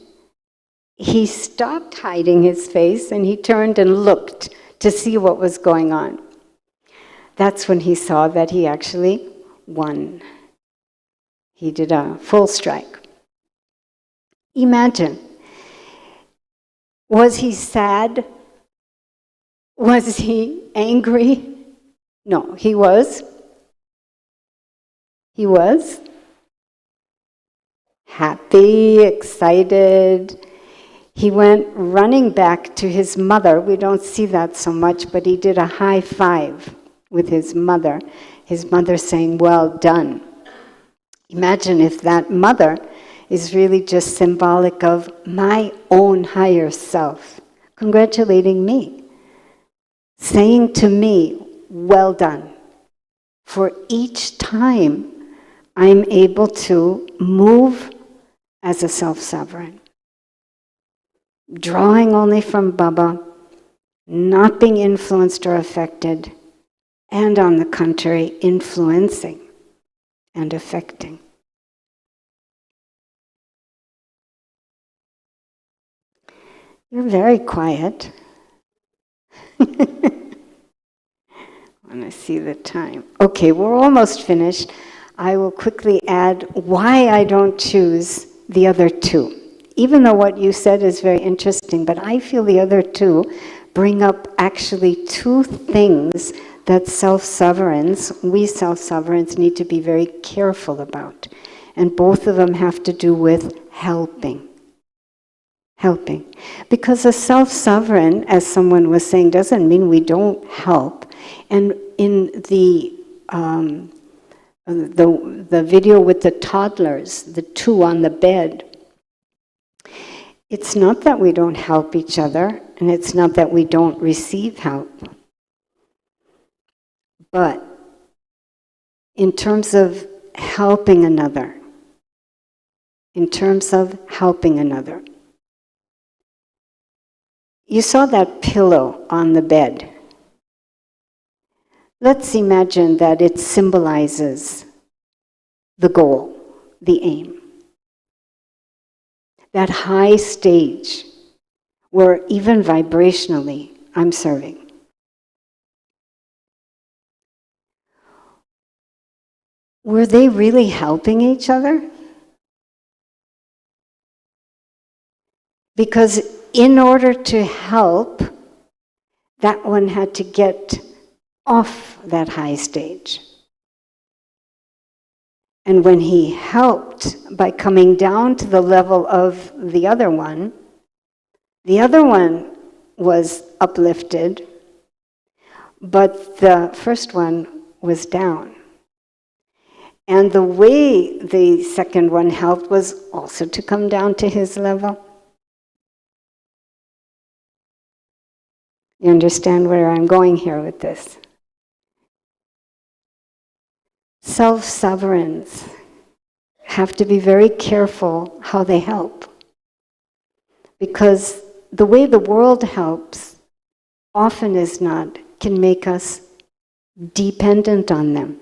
he stopped hiding his face and he turned and looked to see what was going on. That's when he saw that he actually won. He did a full strike. Imagine, was he sad? Was he angry? No, he was. He was happy, excited. He went running back to his mother. We don't see that so much, but he did a high five with his mother saying, "Well done." Imagine if that mother is really just symbolic of my own higher self, congratulating me, saying to me, "Well done," for each time I'm able to move as a self-sovereign. Drawing only from Baba, not being influenced or affected, and on the contrary, influencing and affecting. You're very quiet. When I see the time. Okay, we're almost finished. I will quickly add why I don't choose the other two. Even though what you said is very interesting, but I feel the other two bring up actually two things that self-sovereigns, we self-sovereigns, need to be very careful about. And both of them have to do with helping. Helping. Because a self-sovereign, as someone was saying, doesn't mean we don't help. And in the video with the toddlers, the two on the bed, it's not that we don't help each other, and it's not that we don't receive help. But in terms of helping another, you saw that pillow on the bed. Let's imagine that it symbolizes the goal, the aim. That high stage where even vibrationally I'm serving. Were they really helping each other? Because in order to help, that one had to get off that high stage. And when he helped by coming down to the level of the other one was uplifted, but the first one was down. And the way the second one helped was also to come down to his level. You understand where I'm going here with this? Self-sovereigns have to be very careful how they help. Because the way the world helps, often as not, can make us dependent on them.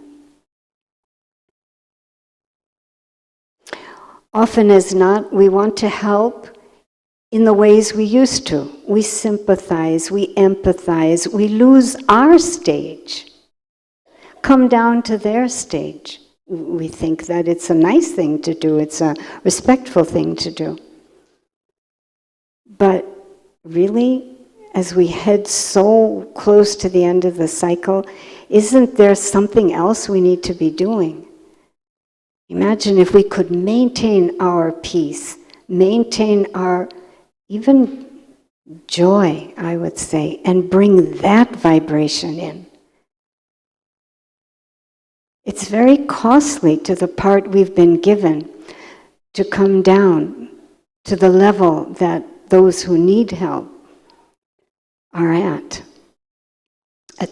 Often as not, we want to help in the ways we used to. We sympathize, we empathize, we lose our stage, come down to their stage. We think that it's a nice thing to do, it's a respectful thing to do. But really, as we head so close to the end of the cycle, isn't there something else we need to be doing? Imagine if we could maintain our peace, maintain our even joy, I would say, and bring that vibration in. It's very costly to the part we've been given to come down to the level that those who need help are at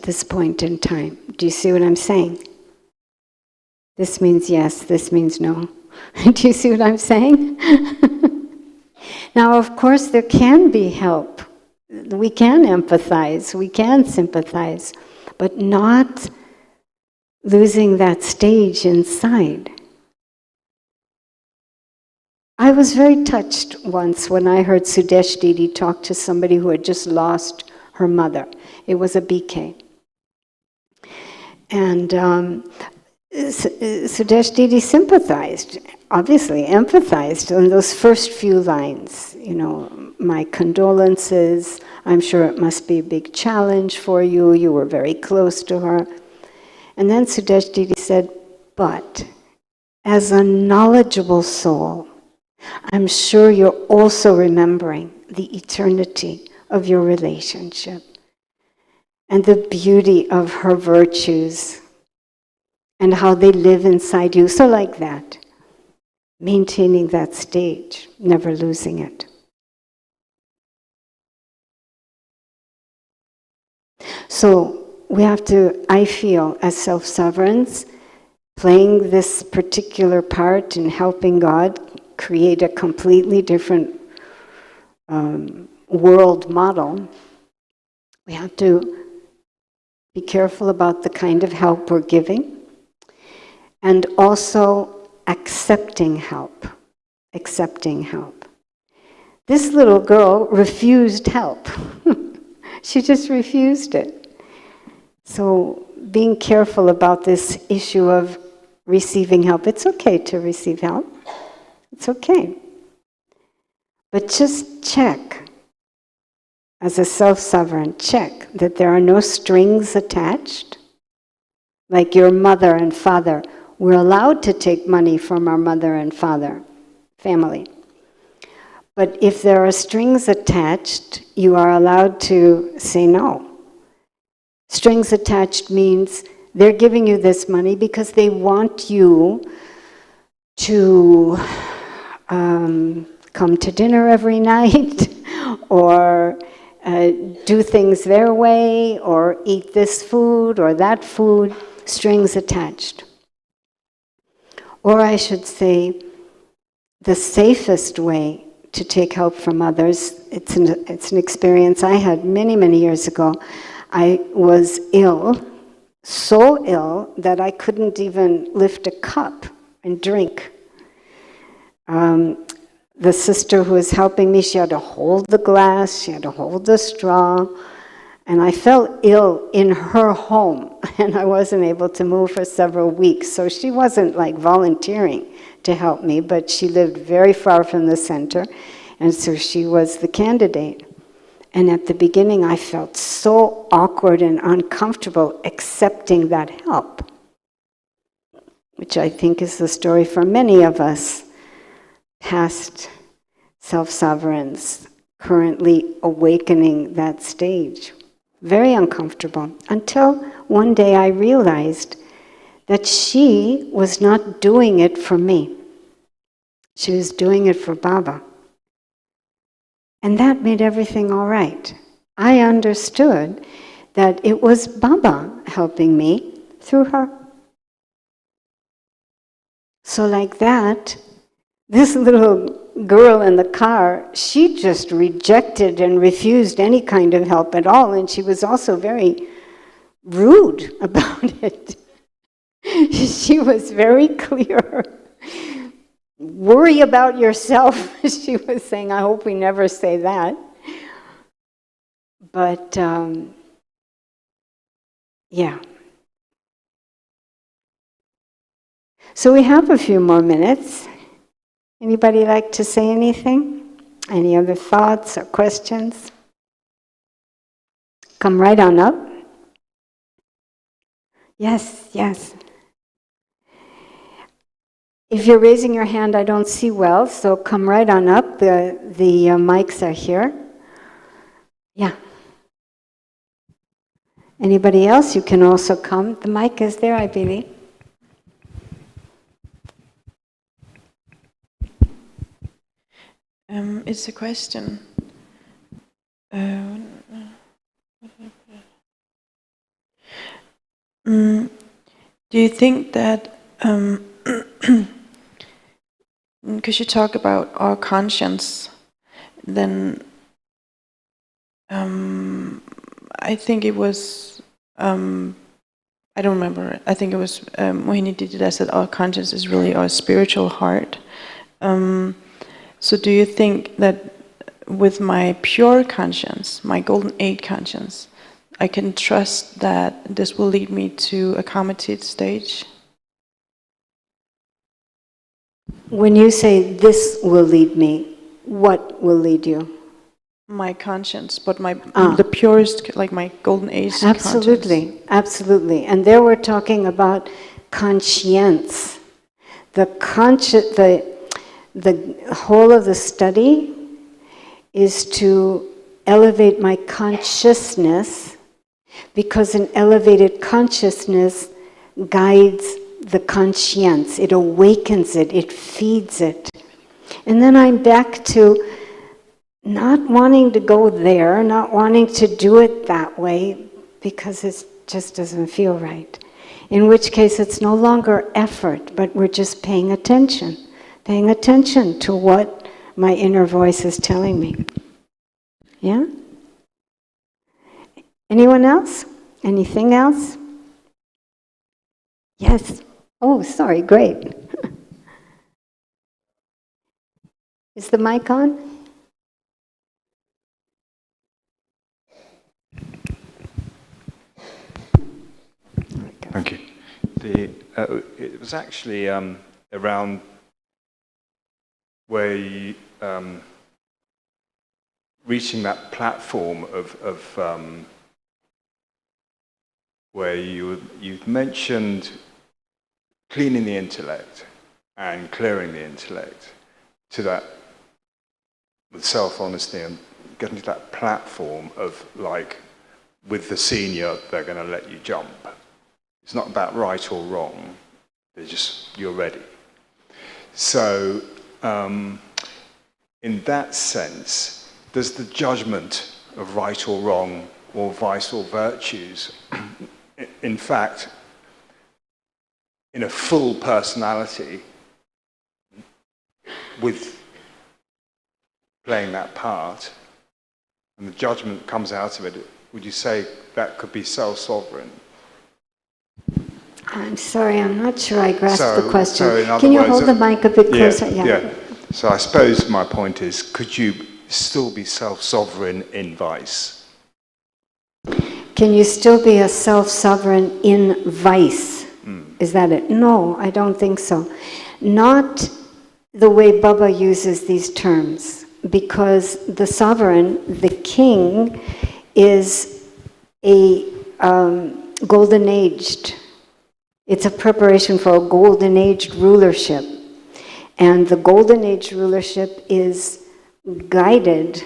this point in time. Do you see what I'm saying? This means yes, this means no. Do you see what I'm saying? Now, of course, there can be help. We can empathize, we can sympathize, but not losing that stage inside. I was very touched once when I heard Sudesh Didi talk to somebody who had just lost her mother. It was a BK. And Sudesh Didi sympathized, obviously empathized on those first few lines. You know, my condolences, I'm sure it must be a big challenge for you, you were very close to her. And then Sudesh Didi said, but as a knowledgeable soul, I'm sure you're also remembering the eternity of your relationship and the beauty of her virtues and how they live inside you. So like that, maintaining that stage, never losing it. So we have to, I feel, as self-sovereigns, playing this particular part in helping God create a completely different world model, we have to be careful about the kind of help we're giving, and also accepting help. Accepting help. This little girl refused help. She just refused it. So being careful about this issue of receiving help. It's okay to receive help. It's okay. But just check, as a self-sovereign, check that there are no strings attached. Like your mother and father. We're allowed to take money from our mother and father, family. But if there are strings attached, you are allowed to say no. Strings attached means they're giving you this money because they want you to come to dinner every night, or do things their way, or eat this food or that food, strings attached. Or I should say, the safest way to take help from others, it's an experience I had many, many years ago. I was ill, so ill that I couldn't even lift a cup and drink. The sister who was helping me, she had to hold the glass, she had to hold the straw, and I felt ill in her home, and I wasn't able to move for several weeks. So she wasn't like volunteering to help me, but she lived very far from the center, and so she was the candidate. And at the beginning, I felt so awkward and uncomfortable accepting that help, which I think is the story for many of us, past self-sovereigns, currently awakening that stage. Very uncomfortable, until one day I realized that she was not doing it for me. She was doing it for Baba. And that made everything all right. I understood that it was Baba helping me through her. So like that, this little girl in the car, she just rejected and refused any kind of help at all, and she was also very rude about it. She was very clear. Worry about yourself, she was saying. I hope we never say that. But, yeah. So we have a few more minutes. Anybody like to say anything? Any other thoughts or questions? Come right on up. Yes, yes. If you're raising your hand, I don't see well, so come right on up. The mics are here. Yeah. Anybody else? You can also come. The mic is there, I believe. It's a question. Do you think that, because you talk about our conscience, then I think it was, I don't remember, I think it was Mohini Didida said our conscience is really our spiritual heart. So do you think that with my pure conscience, my golden eight conscience, I can trust that this will lead me to a Kamatit stage? When you say this will lead me, what will lead you? My conscience, but the purest, like my golden age Absolutely, conscience. Absolutely. And there we're talking about conscience. The whole of the study is to elevate my consciousness, because an elevated consciousness guides the conscience. It awakens it, it feeds it. And then I'm back to not wanting to go there, not wanting to do it that way, because it just doesn't feel right. In which case it's no longer effort, but we're just paying attention to what my inner voice is telling me. Yeah? Anyone else? Anything else? Yes. Oh, sorry, great. Is the mic on? Thank you. It was actually around where you, reaching that platform of where you've mentioned cleaning the intellect and clearing the intellect to that with self-honesty and getting to that platform of like, with the senior, they're going to let you jump. It's not about right or wrong. They're just, you're ready. So in that sense, does the judgment of right or wrong or vice or virtues, in fact, in a full personality, with playing that part, and the judgment comes out of it, would you say that could be self-sovereign? I'm sorry, I'm not sure I grasped the question. So in other Can you words, hold the mic a bit closer? Yeah. So I suppose my point is, could you still be self-sovereign in vice? Can you still be a self-sovereign in vice? Is that it? No, I don't think so. Not the way Baba uses these terms, because the sovereign, the king, is a golden-aged. It's a preparation for a golden-aged rulership. And the golden-age rulership is guided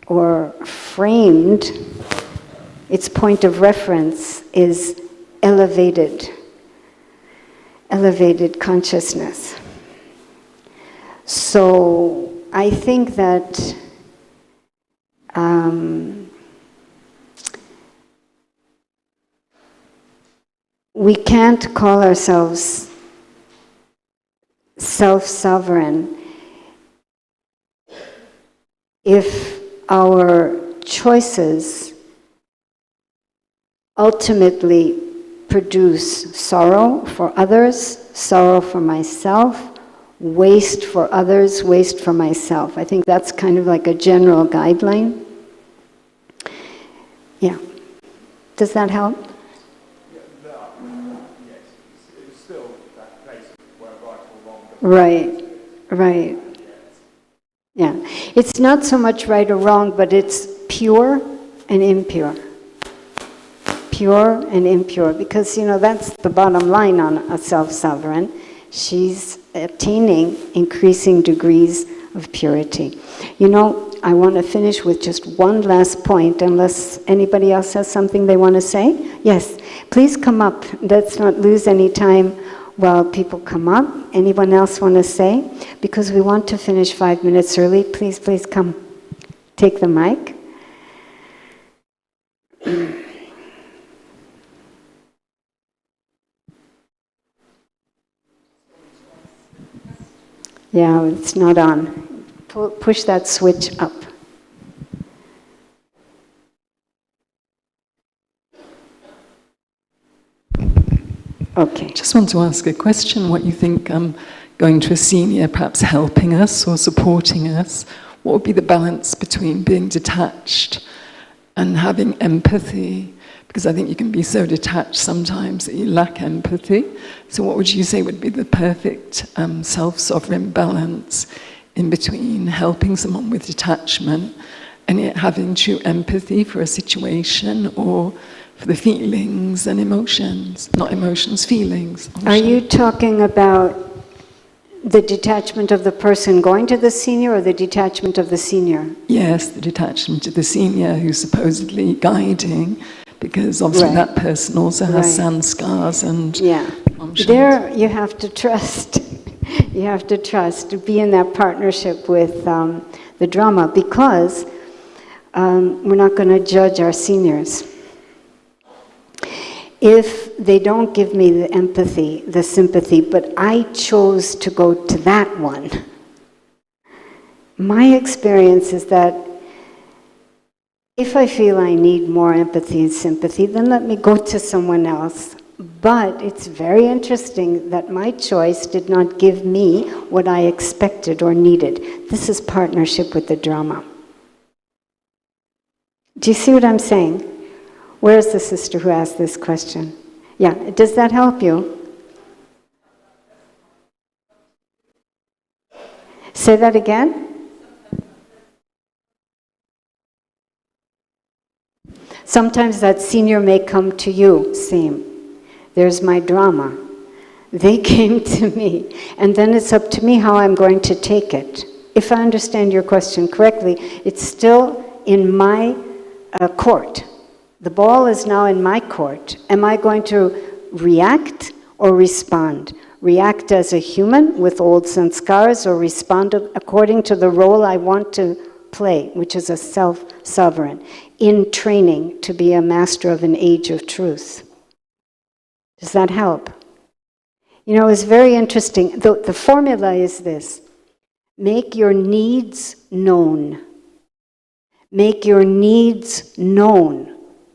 or framed, its point of reference is elevated consciousness. So I think that we can't call ourselves self-sovereign if our choices ultimately produce sorrow for others, sorrow for myself, waste for others, waste for myself. I think that's kind of like a general guideline. Yeah. Does that help? Right, right. Yeah. It's not so much right or wrong, but it's pure and impure. Pure and impure, because, you know, that's the bottom line on a self-sovereign. She's attaining increasing degrees of purity. You know, I want to finish with just one last point, unless anybody else has something they want to say. Yes, please come up. Let's not lose any time while people come up. Anyone else want to say? Because we want to finish 5 minutes early. Please, please come. Take the mic. Yeah, it's not on. Push that switch up. Okay. Just want to ask a question, what you think going to a senior, perhaps helping us or supporting us, what would be the balance between being detached and having empathy? Because I think you can be so detached sometimes that you lack empathy. So what would you say would be the perfect self-sovereign balance in between helping someone with detachment and yet having true empathy for a situation or for the feelings and emotions, not emotions, feelings. Are you talking about the detachment of the person going to the senior or the detachment of the senior? Yes, the detachment of the senior who's supposedly guiding, because obviously that person also has sanskars and emotions. There you have to trust. You have to trust, to be in that partnership with the drama, because we're not going to judge our seniors. If they don't give me the empathy, the sympathy, but I chose to go to that one, my experience is that if I feel I need more empathy and sympathy, then let me go to someone else. But it's very interesting that my choice did not give me what I expected or needed. This is partnership with the drama. Do you see what I'm saying? Where's the sister who asked this question? Yeah, does that help you? Say that again? Sometimes that senior may come to you, same. There's my drama. They came to me, and then it's up to me how I'm going to take it. If I understand your question correctly, it's still in my court. The ball is now in my court. Am I going to react or respond? react as a human with old sanskars or respond according to the role I want to play, which is a self-sovereign, in training to be a master of an age of truth. Does that help? You know, it's very interesting. The formula is this: make your needs known. Make your needs known.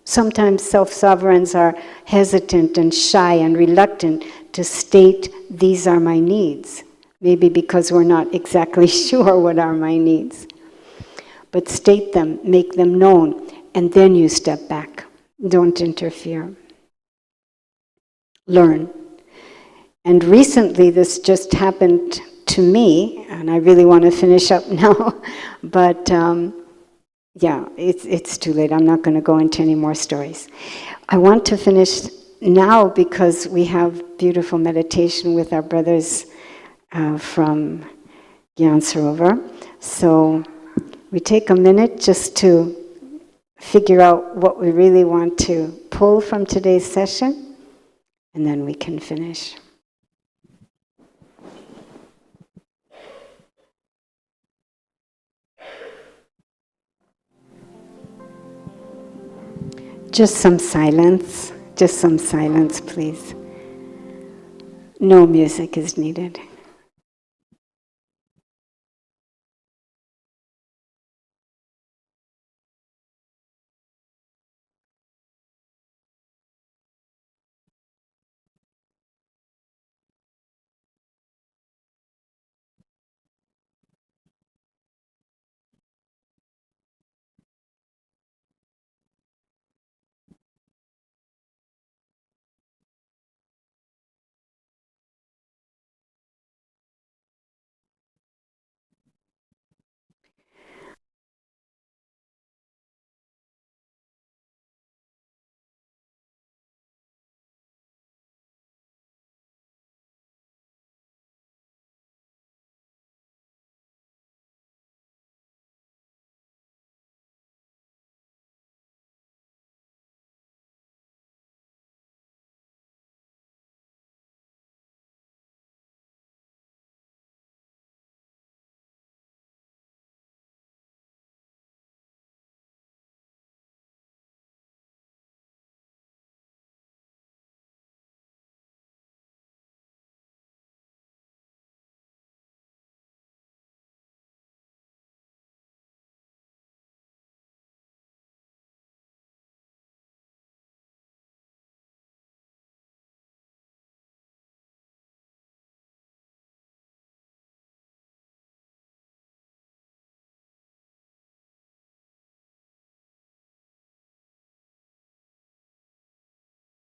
Sometimes self-sovereigns are hesitant and shy and reluctant to state, these are my needs. Maybe because we're not exactly sure what are my needs. But state them, make them known, and then you step back. Don't interfere. Learn. And recently this just happened to me, and I really want to finish up now, but yeah, it's too late. I'm not going to go into any more stories. I want to finish now because we have beautiful meditation with our brothers from Gyan Sarovar. So we take a minute just to figure out what we really want to pull from today's session, and then we can finish. Just some silence, please. No music is needed.